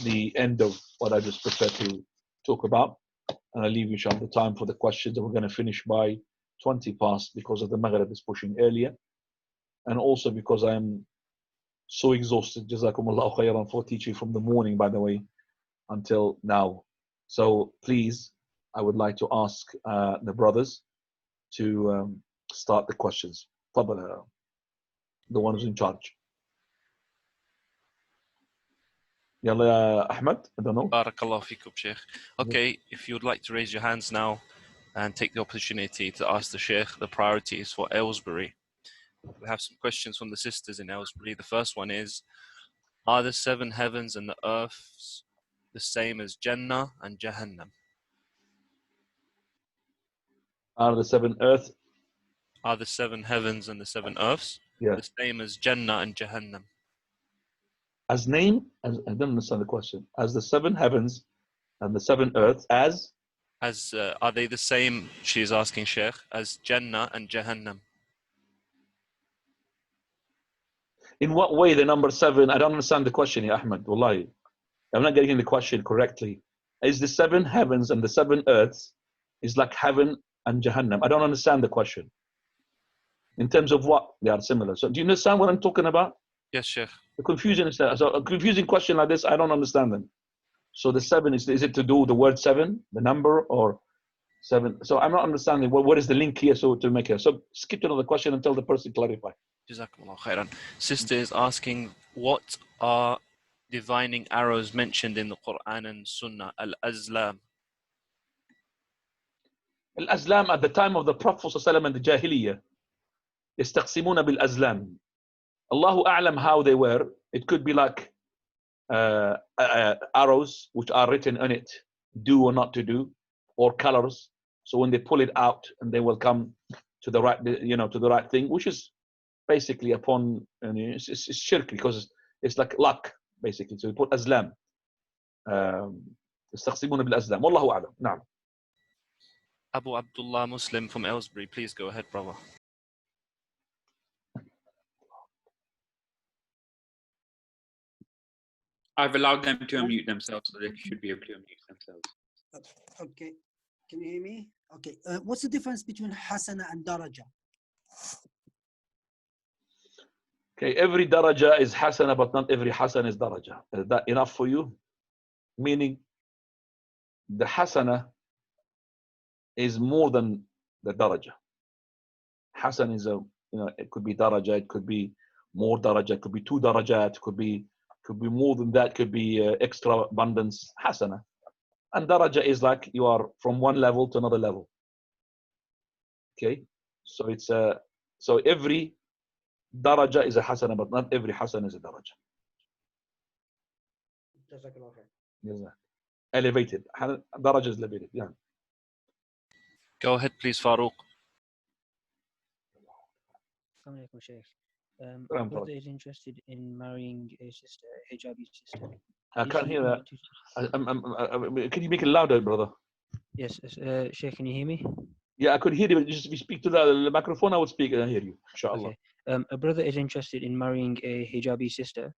the end of what I just prepared to talk about, and I leave inshallah the time for the questions, and we're going to finish by 20 past because of the Maghrib is pushing earlier, and also because I am so exhausted. Jazakumullahu khairan for teaching from the morning, by the way, until now. So please, I would like to ask the brothers to start the questions. The one who's in charge. Yalla, Ahmed, I don't know. Barakallahu fikum, Sheikh. Okay, if you would like to raise your hands now and take the opportunity to ask the Sheikh the priorities for Aylesbury. We have some questions from the sisters in Aylesbury. The first one is, are the 7 heavens and the earths the same as Jannah and Jahannam? Are the 7 earth? Are the 7 heavens and the 7 earths the same as Jannah and Jahannam? I don't understand the question. As the 7 heavens and the 7 earths, as are they the same, she is asking Sheikh, as Jannah and Jahannam? In what way the number 7? I don't understand the question here, Ahmed. Wallahi, I'm not getting the question correctly. Is the 7 heavens and the 7 earths is like heaven and Jahannam? I don't understand the question. In terms of what they are similar. So do you understand what I'm talking about? Yes, Sheikh. The confusion is that. So a confusing question like this, I don't understand them. So the 7 is it to do the word 7, the number, or 7? So I'm not understanding what is the link here. So to make it. So skip to another question until the person clarify. Jazakumullah khairan. Sister is asking, what are divining arrows mentioned in the Quran and Sunnah? Al-Azlam. Al-Azlam at the time of the Prophet ﷺ and the Jahiliyyah, يستقسمون بالأزلام. Allahu A'lam how they were. It could be like arrows which are written on it, do or not to do, or colors. So when they pull it out, and they will come to the right, to the right thing, which is basically upon, it's shirk because it's like luck basically. So we put azlam. يستقسمون بالأزلام والله أعلم. نعم. Abu Abdullah Muslim from Aylesbury, please go ahead, brother. I've allowed them to unmute themselves, so they should be able to unmute themselves. Okay, can you hear me? Okay, what's the difference between hasana and daraja? Okay, every daraja is hasana, but not every hasana is daraja. Is that enough for you? Meaning, the hasana is more than the daraja. Hasan is it could be daraja, it could be more daraja, it could be 2 darajat, it could be more than that, could be extra abundance. Hasana. And daraja is like you are from one level to another level. Okay, so it's so every daraja is a hasana, but not every hasana is a daraja. Yes, elevated. Daraja is elevated. Yeah. Go ahead, please, Farouk. Assalamu alaikum, Sheikh. My brother is interested in marrying a sister, a hijabi sister. I can't hear that. Can you make it louder, brother? Yes, Sheikh, can you hear me? Yeah, I could hear you. Just if you speak to the microphone, I would speak and I hear you. Inshallah. Okay. A brother is interested in marrying a hijabi sister.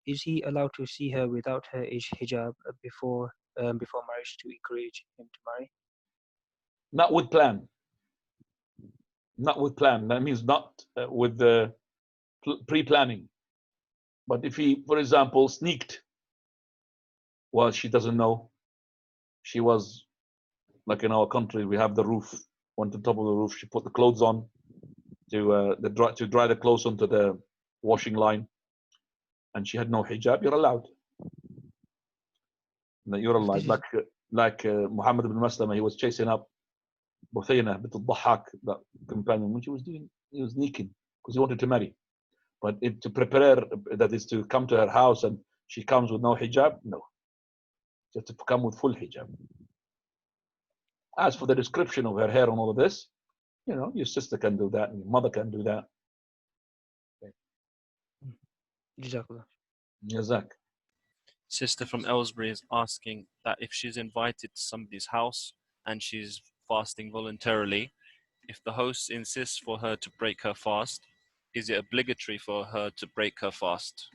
Is he allowed to see her without her hijab before marriage to encourage him to marry? Not with plan. Not with plan. That means not with the pre-planning. But if he, for example, sneaked, well, she doesn't know. She was, like in our country, we have the roof. Went to the top of the roof. She put the clothes on to dry the clothes onto the washing line, and she had no hijab. You're allowed. You're allowed. Like Muhammad ibn Maslama, he was chasing up Buthayna bint al-Dhahhak, that companion, when he was sneaking because he wanted to marry. But to prepare, that is to come to her house and she comes with no hijab, no. Just to come with full hijab. As for the description of her hair and all of this, your sister can do that and your mother can do that. Jazakallah. Jazak. Sister from Aylesbury is asking that if she's invited to somebody's house and she's fasting voluntarily, if the host insists for her to break her fast, is it obligatory for her to break her fast?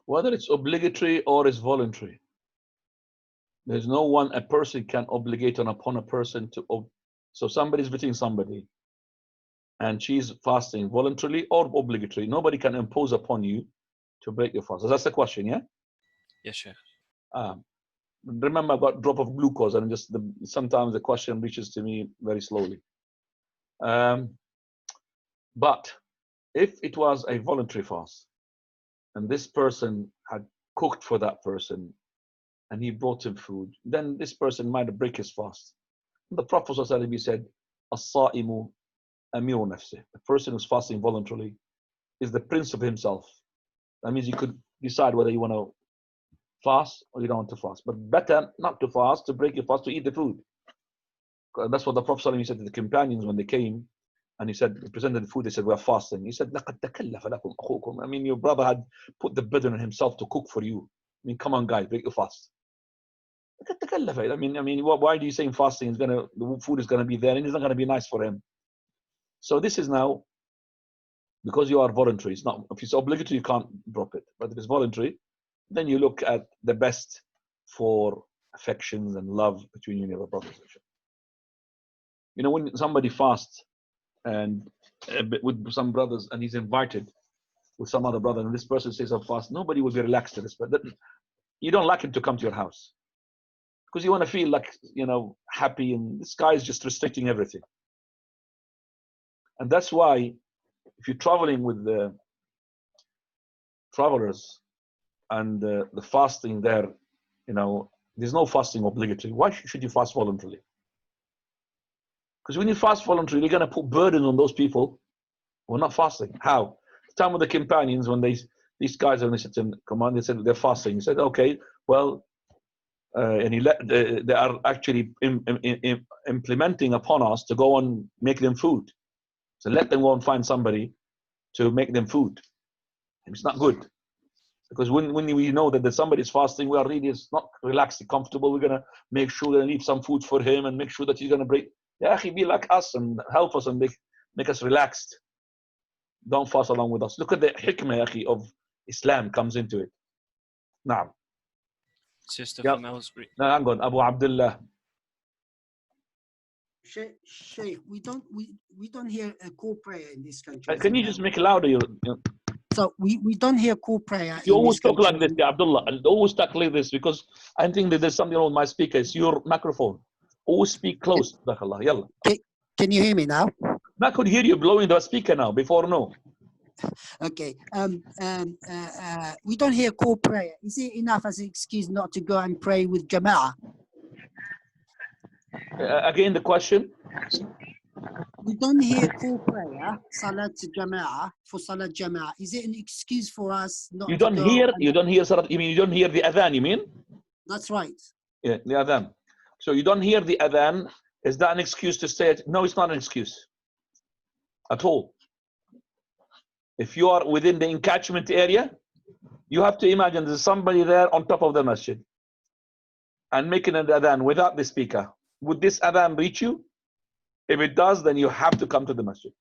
Whether it's obligatory or it's voluntary, there's no one a person can obligate upon a person to. So somebody's visiting somebody and she's fasting voluntarily or obligatory. Nobody can impose upon you to break your fast. So that's the question, yeah? Yes, Sheikh. Remember, I've got a drop of glucose and sometimes the question reaches to me very slowly. But if it was a voluntary fast and this person had cooked for that person and he brought him food, then this person might break his fast. The Prophet ﷺ said, "As-sa'imu amiru nafsih." The person who's fasting voluntarily is the prince of himself. That means you could decide whether you want to fast or you don't want to fast. But better not to fast, to break your fast, to eat the food. That's what the Prophet ﷺ said to the companions when they came and he presented the food, they said, "We're fasting." He said, لَقَدْ تَكَلَّفَ لَكُمْ أَخُوكُم. I mean, your brother had put the burden on himself to cook for you. I mean, come on, guys, break your fast. I mean, why do you say fasting the food is gonna be there and it's not gonna be nice for him? So this is now, because you are voluntary. It's not, if it's obligatory, you can't drop it. But if it's voluntary, then you look at the best for affections and love between you and your brother. When somebody fasts and with some brothers and he's invited with some other brother and this person says I'm fast, nobody will be relaxed to this. But you don't like him to come to your house because you want to feel like, happy, and this guy is just restricting everything. And that's why if you're traveling with the travelers and the fasting there, there's no fasting obligatory. Why should you fast voluntarily? Because when you fast voluntarily, you're going to put burden on those people who are not fasting. How? The time with the companions, when these guys, when they said to him, come on, they said they're fasting. He said, okay, well, and they are actually implementing upon us to go and make them food. So let them go and find somebody to make them food. It's not good. Because when we know that somebody is fasting, we are really not relaxed and comfortable. We're going to make sure that we leave some food for him and make sure that he's going to break. Yeah, he be like us and help us and make us relaxed. Don't fast along with us. Look at the hikmah of Islam comes into it. Naam. Sister Yeah. from Aylesbury. No, hang on. Abu Abdullah. Sheikh, we don't hear a call prayer in this country. Can you just make it louder? So we don't hear call prayer. You always talk like this, yeah, Abdullah. And always talk like this because I think that there's something wrong with my speaker. It's your microphone. Always speak close. Yalla. Can you hear me now? I could hear you blowing the speaker now. Before, no. Okay. We don't hear call prayer. Is it enough as an excuse not to go and pray with Jama'ah? Again, the question. We don't hear call prayer, Salat Jama'ah, for Salat Jama'ah. Is it an excuse for us not You to don't go hear. and... You don't hear Salat. You mean you don't hear the adhan? You mean? That's right. Yeah, the adhan. So you don't hear the adhan. Is that an excuse to stay? No, it's not an excuse at all. If you are within the encatchment area, you have to imagine there's somebody there on top of the masjid and making an adhan without the speaker. Would this adhan reach you? If it does, then you have to come to the masjid.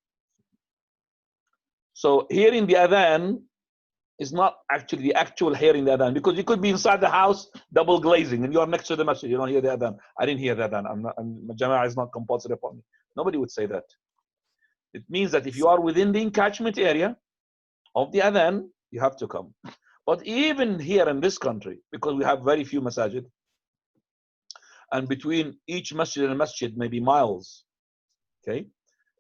So hearing the adhan is not actually the actual hearing the adhan, because you could be inside the house double glazing and you are next to the masjid. You don't hear the adhan. I didn't hear the adhan. Jama'ah is not compulsory upon me. Nobody would say that. It means that if you are within the encatchment area of the adhan, you have to come. But even here in this country, because we have very few masajid, and between each masjid and masjid may be miles, okay?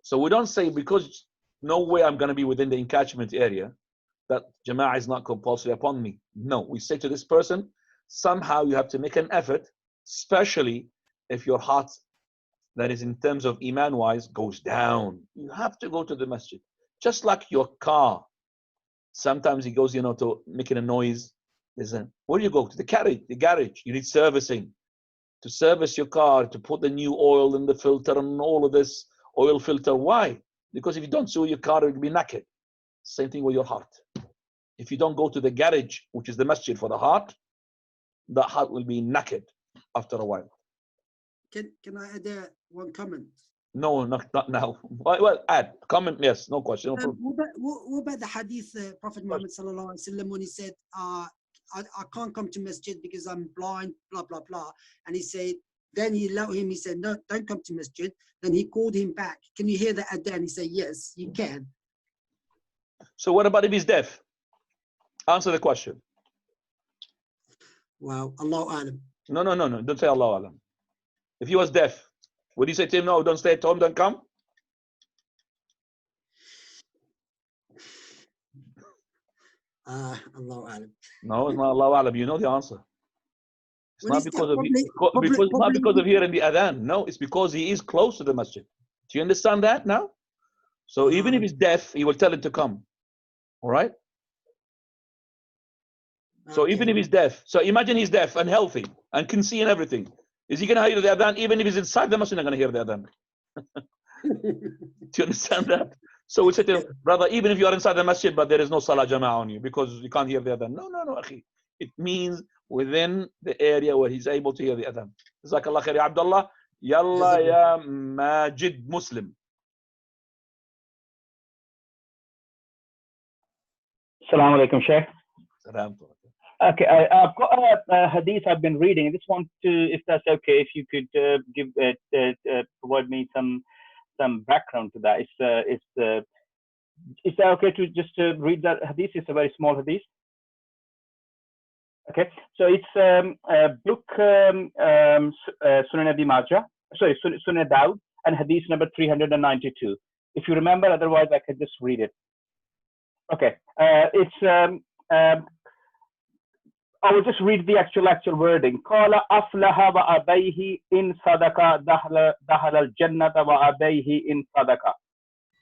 So we don't say because no way I'm going to be within the encatchment area that Jama'ah is not compulsory upon me. No, we say to this person, somehow you have to make an effort, especially if your heart, that is in terms of iman wise, goes down. You have to go to the masjid. Just like your car. Sometimes it goes, to making a noise. Where do you go? To the garage. You need servicing. To service your car, to put the new oil in the filter and all of this oil filter. Why? Because if you don't so your car, it will be naked. Same thing with your heart. If you don't go to the garage, which is the masjid for the heart will be naked after a while. Can I add one comment? No, not now. Well, add comment. Yes, no question. No problem. What about the hadith Prophet Muhammad sallallahu alaihi wasallam when he said, I can't come to masjid because I'm blind, blah blah blah, and he said, then he allowed him. He said, no, don't come to masjid. Then he called him back. Can you hear the adhan? He said, yes, you can. So what about if he's deaf? Answer the question. Wow, Allahu Alam. No. Don't say Allahu Alam. If he was deaf, would you say to him, no, don't stay at home, don't come? Allahu Alam. No, it's not Allahu Alam. You know the answer. It's Well, not because of hearing the adhan. No, it's because he is close to the masjid. Do you understand that now? So even if he's deaf, he will tell him to come. All right? So even if he's deaf, so imagine he's deaf and healthy and can see and everything. Is he going to hear the adhan? Even if he's inside the masjid, he's not going to hear the adhan. Do you understand that? So we say to him, brother, even if you are inside the masjid, but there is no salah jama'ah on you because you can't hear the adhan. No, akhi. It means within the area where he's able to hear the adhan. Jazakallah khair, ya Abdullah. Yalla ya Majid Muslim. Assalamu alaikum, Sheikh. Salam. Okay, I've got a hadith I've been reading. I just want to, if that's okay, if you could provide me some background to that. Is that okay to just read that hadith? It's a very small hadith. Okay, so it's book Sunan Abi Majah, sorry, Sunan Dawud, and hadith number 392. If you remember, otherwise I can just read it. Okay, I will just read the actual wording. Qala aflaha wa abayhi in sadaqa dahal al-jannata wa abayhi in sadaqa.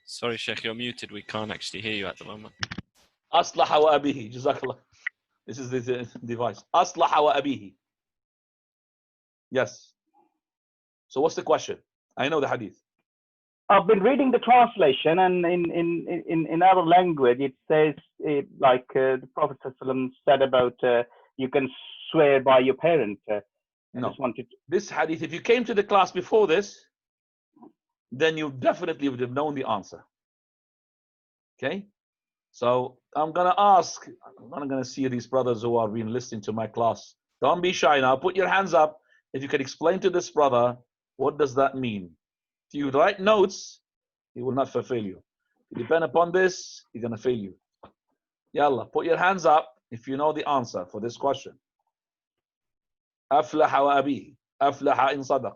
Sorry, Sheikh, you're muted. We can't actually hear you at the moment. Aslaha wa abihi. Jazakallah. This is the device. Aslaha wa abihi. Yes. So what's the question? I know the hadith. I've been reading the translation, and in our language, it says the Prophet ﷺ said about you can swear by your parent. I No. just wanted to... This hadith, if you came to the class before this, then you definitely would have known the answer. Okay? So I'm going to ask, I'm going to see these brothers who have been listening to my class. Don't be shy now. Put your hands up. If you can explain to this brother, what does that mean? If you write notes, he will not fulfill you. If you depend upon this, he's going to fail you. Yalla, put your hands up if you know the answer for this question. أفلح وأبيه أفلح إن صدق.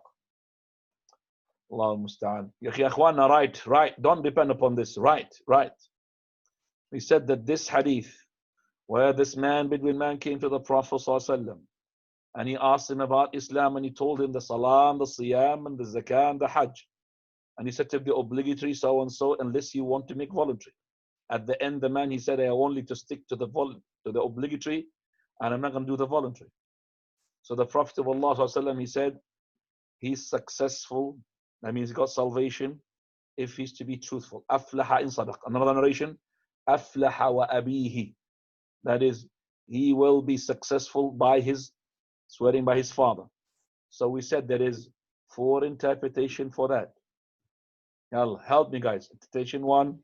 Allah المستعان. Ya akhwana, right. Don't depend upon this. Right. We said that this hadith, where this Bedouin man came to the Prophet ﷺ, and he asked him about Islam, and he told him the salam, the siyam, and the zakah, and the hajj. And he said to him the obligatory so and so, unless you want to make voluntary. At the end, the man, he said, I only to stick to the obligatory, and I'm not going to do the voluntary. So the Prophet of Allah ﷺ, he said, he's successful, that means he got salvation, if he's to be truthful. Aflaha in sadaq. Another narration, aflaha wa abihi. That is, he will be successful by his swearing by his father. So we said there is 4 interpretation for that. Now help me guys. Interpretation 1,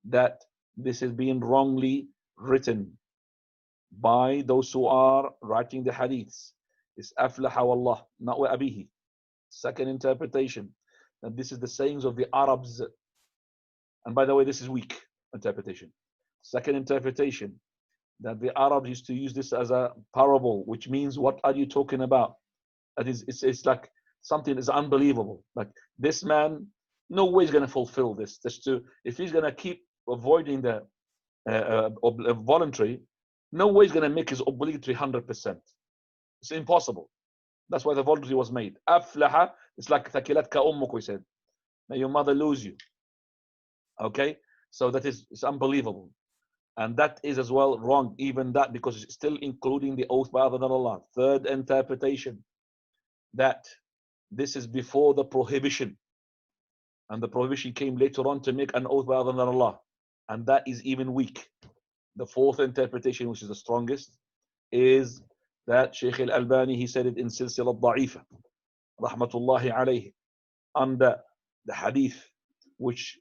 that this is being wrongly written by those who are writing the hadiths. It's aflaha wallah, not wa abihi. Second interpretation, that this is the sayings of the Arabs. And by the way, this is weak interpretation. Second interpretation, that the Arabs used to use this as a parable, which means, what are you talking about? That is, it's like something is unbelievable. Like this man, no way is going to fulfill this. If he's going to keep avoiding the voluntary, no way is going to make his obligatory 100%. It's impossible. That's why the voluntary was made. Aflaha, it's like thakilatka ummuk, we said. May your mother lose you. Okay? So that is, it's unbelievable. And that is as well wrong, even that, because it's still including the oath by other than Allah. Third interpretation, that this is before the prohibition. And the prohibition came later on to make an oath by other than Allah. And that is even weak. The fourth interpretation, which is the strongest, is that Shaykh al-Albani, he said it in Silsila al-Da'ifa, rahmatullahi alayhi, under the hadith, which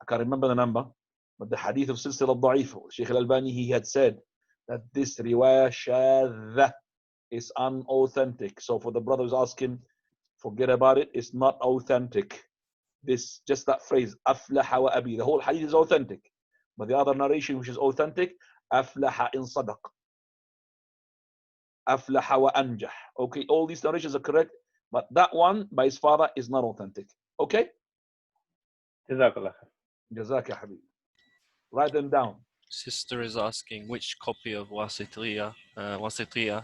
I can't remember the number, but the hadith of Silsila al-Da'ifa, Shaykh al-Albani, he had said that this riwayah shadha is unauthentic. So for the brothers asking, forget about it, it's not authentic. This, just that phrase, aflaha wa abi, the whole hadith is authentic. But the other narration which is authentic, aflaha in sadaq, aflaha wa anjah. Okay, all these narrations are correct, but that one by his father is not authentic. Okay? Jazakallah. Jazak ya habib. Write them down. Sister is asking which copy of Wasitiyah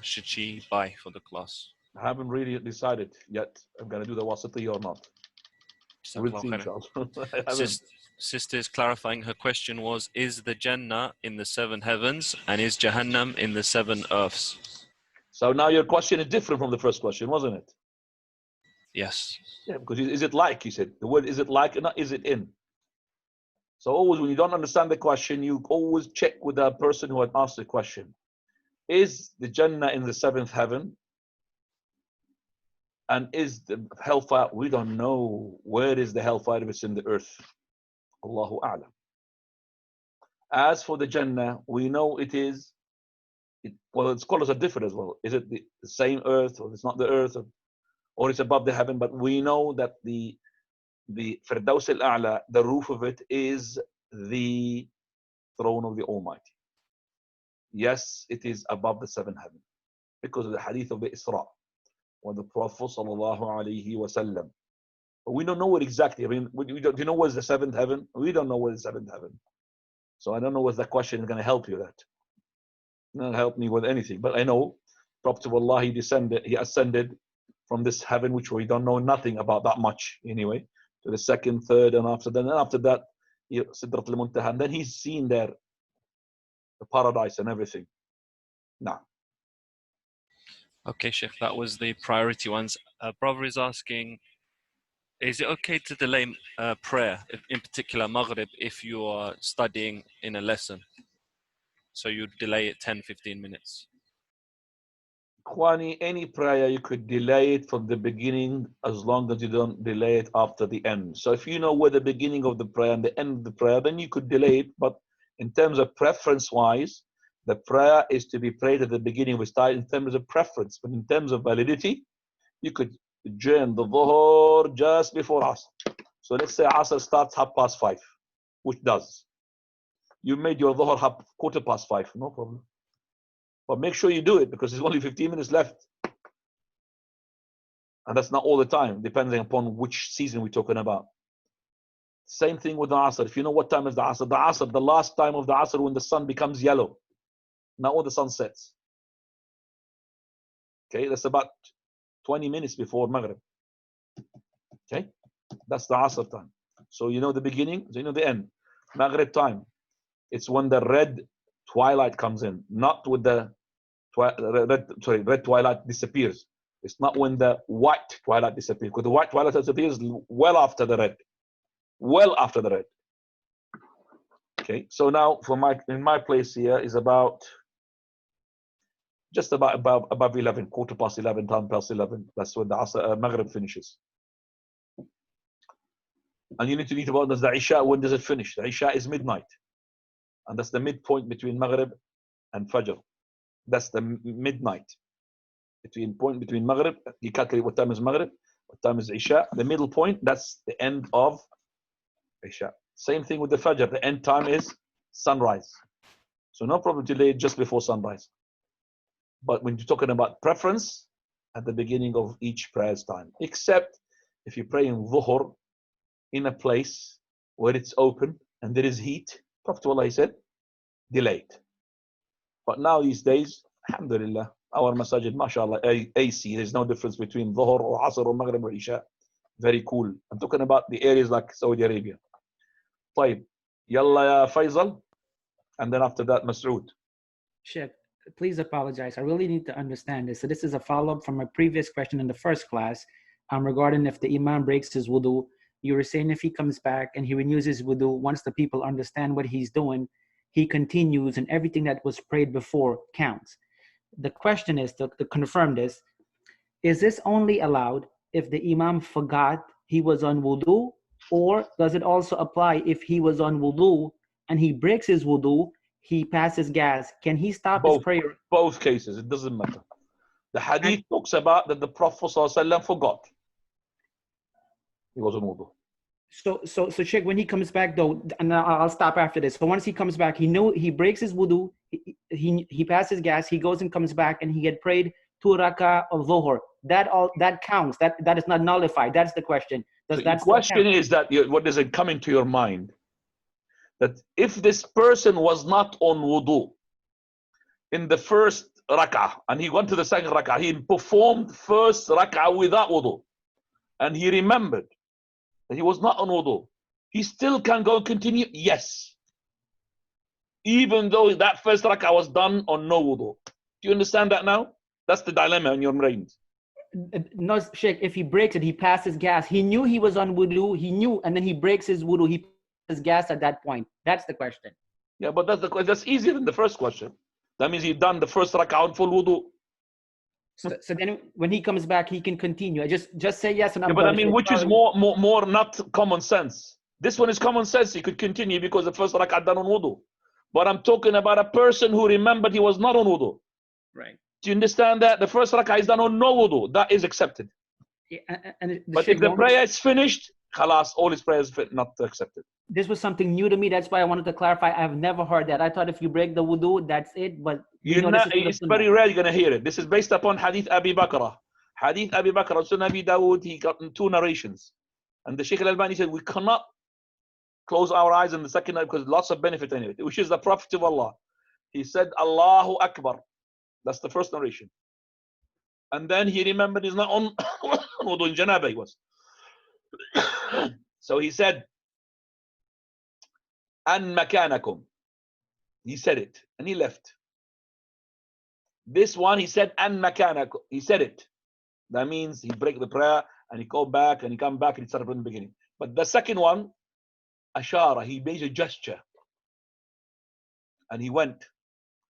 should she buy for the class? I haven't really decided yet. I'm going to do the wasitiyah or not. We'll see, inshallah. I haven't. Sister is clarifying, her question was, is the Jannah in the 7 heavens and is Jahannam in the 7 earths? So now your question is different from the first question, wasn't it? Yes. Yeah, because is it like, you said. The word is it like, and not is it in. So always when you don't understand the question, you always check with the person who had asked the question. Is the Jannah in the 7th heaven? And is the hellfire? We don't know. Where is the hellfire if it's in the earth? Allahu A'lam. As for the Jannah, we know it is, well, scholars are different as well. Is it the same earth, or it's not the earth, or it's above the heaven? But we know that the Firdaus al-A'la, the roof of it is the throne of the Almighty. Yes, it is above the 7th heaven because of the hadith of the Isra, when the Prophet sallallahu alaihi wasallam. But we don't know it exactly. I mean, do you know what's the 7th heaven? We don't know what's the 7th heaven. So I don't know whether that question is going to help you. That not help me with anything. But I know Prophet of Allah, he ascended from this heaven, which we don't know nothing about that much anyway, to the 2nd, 3rd, and after that, Sidrat al-Muntaha, and then he's seen there the paradise and everything. Nah. Okay, Sheikh, that was the priority ones. Brother is asking, Is it okay to delay prayer, in particular Maghrib, if you are studying in a lesson? So you delay it 10-15 minutes. Kwani, any prayer you could delay it from the beginning as long as you don't delay it after the end. So if you know where the beginning of the prayer and the end of the prayer, then you could delay it. But in terms of preference wise, the prayer is to be prayed at the beginning of the style in terms of preference. But in terms of validity, you could join the Dhuhr just before Asr. So let's say Asr starts 5:30, which does. You made your Dhuhr 5:15, no problem. But make sure you do it because there's only 15 minutes left. And that's not all the time, depending upon which season we're talking about. Same thing with the Asr. If you know what time is the Asr, the last time of the Asr when the sun becomes yellow, not when the sun sets. Okay, that's about 20 minutes before Maghrib. Okay, that's the Asr time. So you know the beginning, so you know the end. Maghrib time, it's when the red twilight comes in, not with the red twilight disappears. It's not when the white twilight disappears, because the white twilight disappears well after the red. Well after the red. Okay, so now in my place here is about just about above 11, 11:15, 11:10. That's when the Maghrib finishes. And you need to think about the Isha. When does it finish? The Isha is midnight, and that's the midpoint between Maghrib and Fajr. That's the midnight between Maghrib. You calculate what time is Maghrib, what time is Isha. The middle point, that's the end of Isha. Same thing with the Fajr. The end time is sunrise. So no problem to delay it just before sunrise. But when you're talking about preference, at the beginning of each prayer's time, except if you're praying Dhuhr in a place where it's open and there is heat, Prophet Allah said, delay it. But now these days, alhamdulillah, our masajid, mashallah, AC, there's no difference between Dhuhr or Asr or Maghrib or Isha. Very cool. I'm talking about the areas like Saudi Arabia. طيب, Yalla ya Faisal, and then after that, Mas'ud. Sheikh, please apologize. I really need to understand this. So this is a follow-up from a previous question in the first class regarding if the imam breaks his wudu. You were saying if he comes back and he renews his wudu, once the people understand what he's doing, he continues and everything that was prayed before counts. The question is, to confirm this, is this only allowed if the imam forgot he was on wudu, or does it also apply if he was on wudu and he breaks his wudu, he passes gas? Can he stop his prayer? Both cases, it doesn't matter. The hadith talks about that the Prophet ﷺ forgot he was on wudu. So Sheikh, when he comes back though, and I'll stop after this. So once he comes back, he breaks his wudu, he passes gas, he goes and comes back, and he had prayed 2 rakah of Dhuhr. That counts. That is not nullified. That's the question. Does that the question is that what does it come into your mind? That if this person was not on wudu in the first rak'ah and he went to the second rak'ah, he performed first rak'ah without wudu, and he remembered that he was not on wudu, he still can go and continue? Yes. Even though that first rak'ah was done on no wudu. Do you understand that now? That's the dilemma in your brains. No, Sheikh, if he breaks it, he passes gas. He knew he was on wudu, he knew, and then he breaks his wudu, he passes gas at that point. That's the question. Yeah, but that's easier than the first question. That means he's done the first rak'ah on full wudu. So then when he comes back, he can continue. Just say yes and I'm yeah, but done. I mean, which is more not common sense. This one is common sense. He could continue because the first rak'ah done on wudu. But I'm talking about a person who remembered he was not on wudu. Right. Do you understand that? The first rak'ah is done on no wudu. That is accepted. Yeah, and but if the prayer is finished, khalas, all his prayers not accepted. This was something new to me. That's why I wanted to clarify. I've never heard that. I thought if you break the wudu, that's it. But it's very rare you're going to hear it. This is based upon Hadith Abi Bakr. Hadith Abi Bakr, Sunan Abi Dawood, he got in 2 narrations. And the Shaykh al-Albani said, we cannot close our eyes in the second night because lots of benefit in it, which is the Prophet of Allah. He said, Allahu Akbar. That's the first narration. And then he remembered he's not on wudu, in janaba he was. So he said, An makanakum. He said it and he left. This one he said, An makanakum. He said it. That means he break the prayer and he go back and he come back and he started from the beginning. But the second one, ashara, he made a gesture and he went.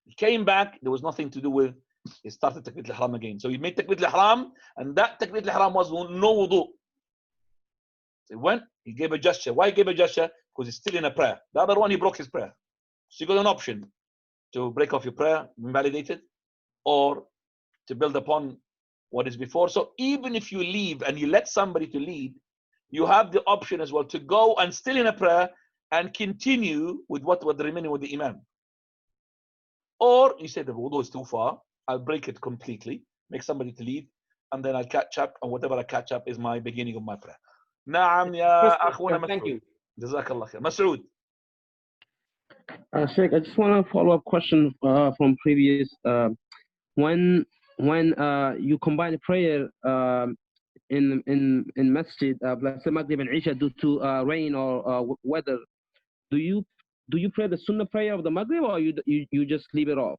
He came back, there was nothing to do with, he started Takbiratul Ihram again. So he made Takbiratul Ihram, and that Takbiratul Ihram was no wudu. So he went, he gave a gesture. Why he gave a gesture? Because he's still in a prayer. The other one, he broke his prayer. So you got an option to break off your prayer, invalidate it, or to build upon what is before. So even if you leave and you let somebody to lead, you have the option as well to go and still in a prayer and continue with what was remaining with the Imam. Or you say the wudu is too far, I'll break it completely, make somebody to lead, and then I'll catch up, and whatever I catch up is my beginning of my prayer. Naam ya akhwana Thank Mas'ud. you. Jazakallah khair. Mas'ud. Sheikh, I just want to follow up question from previous. When you combine the prayer in masjid, let's say Maghrib and Isha, due to rain or weather, do you pray the Sunnah prayer of the Maghrib, or you just leave it off?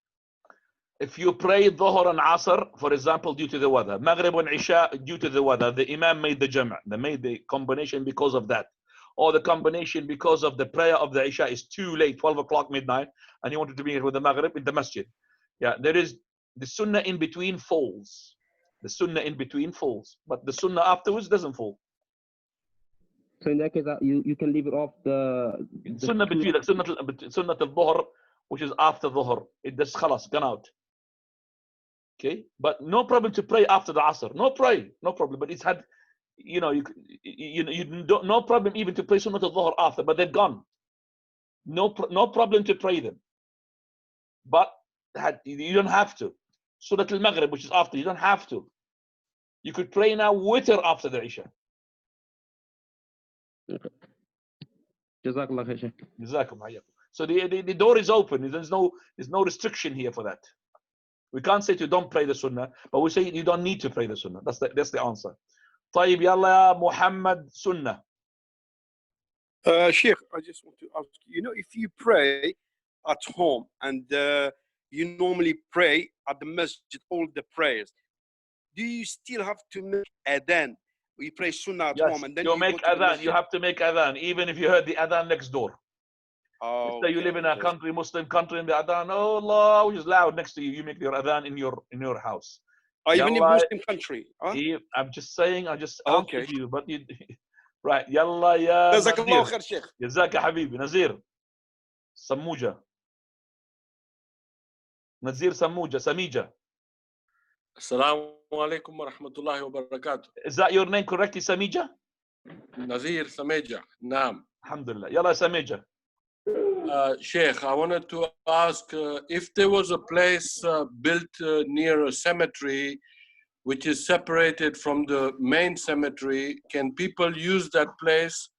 If you pray Dhuhr and Asr, for example, due to the weather, Maghrib and Isha due to the weather, the Imam made the Jam', they made the combination because of that. Or the combination because of the prayer of the Isha is too late, 12 o'clock midnight, and he wanted to be here with the Maghrib in the masjid. Yeah, there is the Sunnah in between falls. The Sunnah in between falls, but the Sunnah afterwards doesn't fall. So in that case, you can leave it off the Sunnah between, like Sunnah al-Dhuhr, which is after Dhuhr, it does khalas, gone out. Okay, but no problem to pray after the Asr. No problem. But it's had, you don't, no problem even to pray Sunnah al-Dhuhr after, but they're gone. No problem to pray them. But you don't have to. Sunnah al-Maghrib, which is after, you don't have to. You could pray now witr after the Isha. Okay. Jazakallah khair, Sheikh. Jazakum hayyakum. So the door is open. There's no restriction here for that. We can't say to don't pray the Sunnah, but we say you don't need to pray the Sunnah. That's the answer. طيب يلا يا Muhammad Sunnah. Sheikh, I just want to ask you, if you pray at home and you normally pray at the masjid all the prayers, do you still have to make adhan? We pray Sunnah at home and then you make adhan. You have to make adhan, even if you heard the adhan next door. Oh, so you live in a country, Muslim country, and the adhan, oh Allah, which is loud next to you. You make your adhan in your house. Even in Muslim country. Huh? I'm just saying, I just okay. answered you, but you, right. Yalla ya Jazakallah khair, Sheikh. Jazaka habibi. Nazir. Sammuja. Nazir Sammuja. Samija. Assalamu alaikum wa rahmatullahi wa barakatuh. Is that your name correctly, Samija? Nazir Sameja. Naam. Alhamdulillah. Yalla Samija. Sheikh, I wanted to ask if there was a place built near a cemetery which is separated from the main cemetery, can people use that place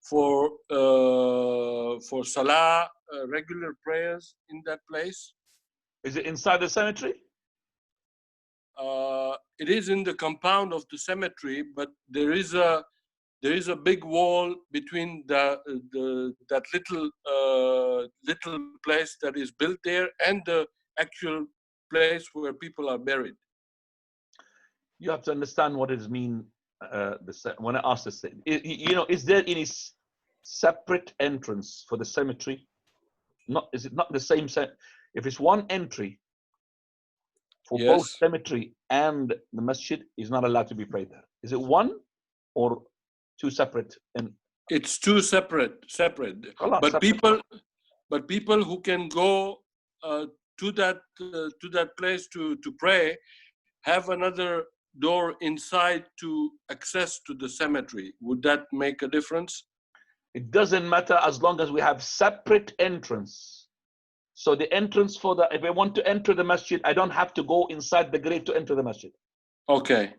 for salah, regular prayers in that place? Is it inside the cemetery? It is in the compound of the cemetery, but there is a big wall between that little place that is built there and the actual place where people are buried. You have to understand what it means when I ask this thing. Is there any separate entrance for the cemetery? Is it not the same set? If it's one entry for both cemetery and the masjid, is not allowed to be prayed there. Is it one or two separate? It's two separate. But people who can go to that place to pray have another door inside to access to the cemetery. Would that make a difference? It doesn't matter as long as we have separate entrance. So the entrance if I want to enter the masjid, I don't have to go inside the grave to enter the masjid. Okay.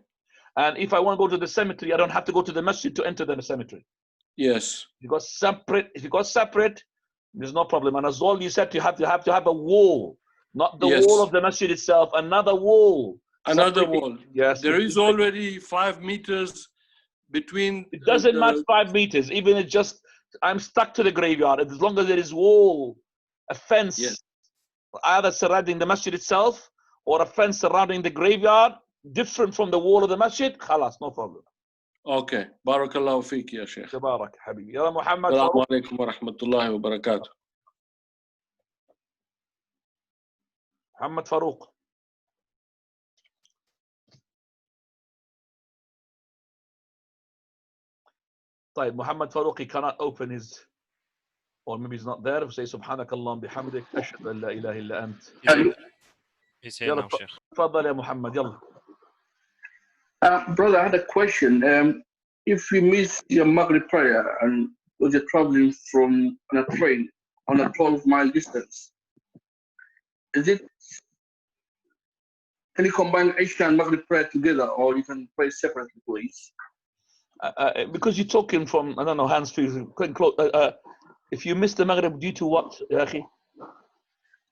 And if I want to go to the cemetery, I don't have to go to the masjid to enter the cemetery. Yes. Because if you got separate, there's no problem. And as all you said, you have to have a wall, not the wall of the masjid itself, another wall. Another wall. Yes. There is already 5 meters between. It doesn't match 5 meters. Even it's just, I'm stuck to the graveyard. As long as there is wall, a fence, either surrounding the masjid itself or a fence surrounding the graveyard, different from the wall of the masjid, khalas, no problem. اوكي بارك الله فيك يا شيخ. تبارك حبيبي. يلا محمد السلام فاروق. عليكم ورحمة الله وبركاته. محمد فاروق. طيب محمد فاروق, he cannot open his, or maybe he's not there. Say سبحانك اللهم بحمدك أشهد أن لا إله إلا أنت. He's here now, Sheikh. تفضل يا محمد يلا. Brother, I had a question. If you miss your Maghrib prayer and you're traveling from on a train on a 12-mile distance, can you combine Isha and Maghrib prayer together, or you can pray separately, please? Because you're talking from, I don't know, hands free, quite close. If you miss the Maghrib due to what, Akhi?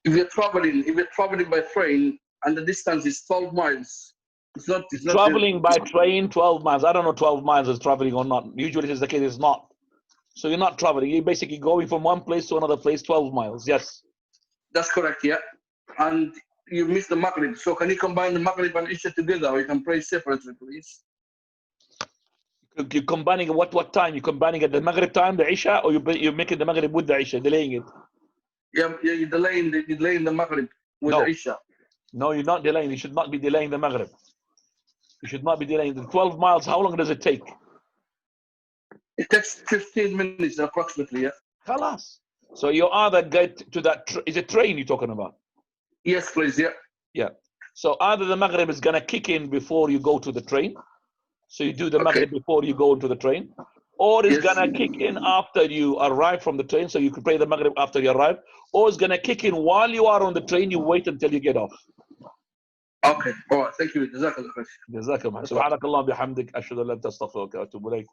If you're traveling by train and the distance is 12 miles, it's not traveling by train 12 miles. I don't know 12 miles is traveling or not. Usually it is the case, it's not. So you're not traveling. You're basically going from one place to another place 12 miles. Yes. That's correct, yeah. And you miss the Maghrib. So can you combine the Maghrib and Isha together, or you can pray separately, please? You're combining at what time? You're combining at the Maghrib time, the Isha, or you're making the Maghrib with the Isha, delaying it? Yeah, you're delaying the Maghrib with the Isha. No, you're not delaying. You should not be delaying the Maghrib. You should not be delaying. The 12 miles, how long does it take? It takes 15 minutes approximately, yeah. Khalas. So you either get to that, is it train you're talking about? Yes, please, yeah. Yeah. So either the Maghrib is going to kick in before you go to the train. So you do the Maghrib before you go into the train. Or it's going to kick in after you arrive from the train. So you can pray the Maghrib after you arrive. Or it's going to kick in while you are on the train. You wait until you get off. Okay. All right. Thank you. Jazakallah. جزاك الله. سبحانك اللهم بحمدك أشهد أن لا إله إلا أنت أستغفرك وأتوب إليك.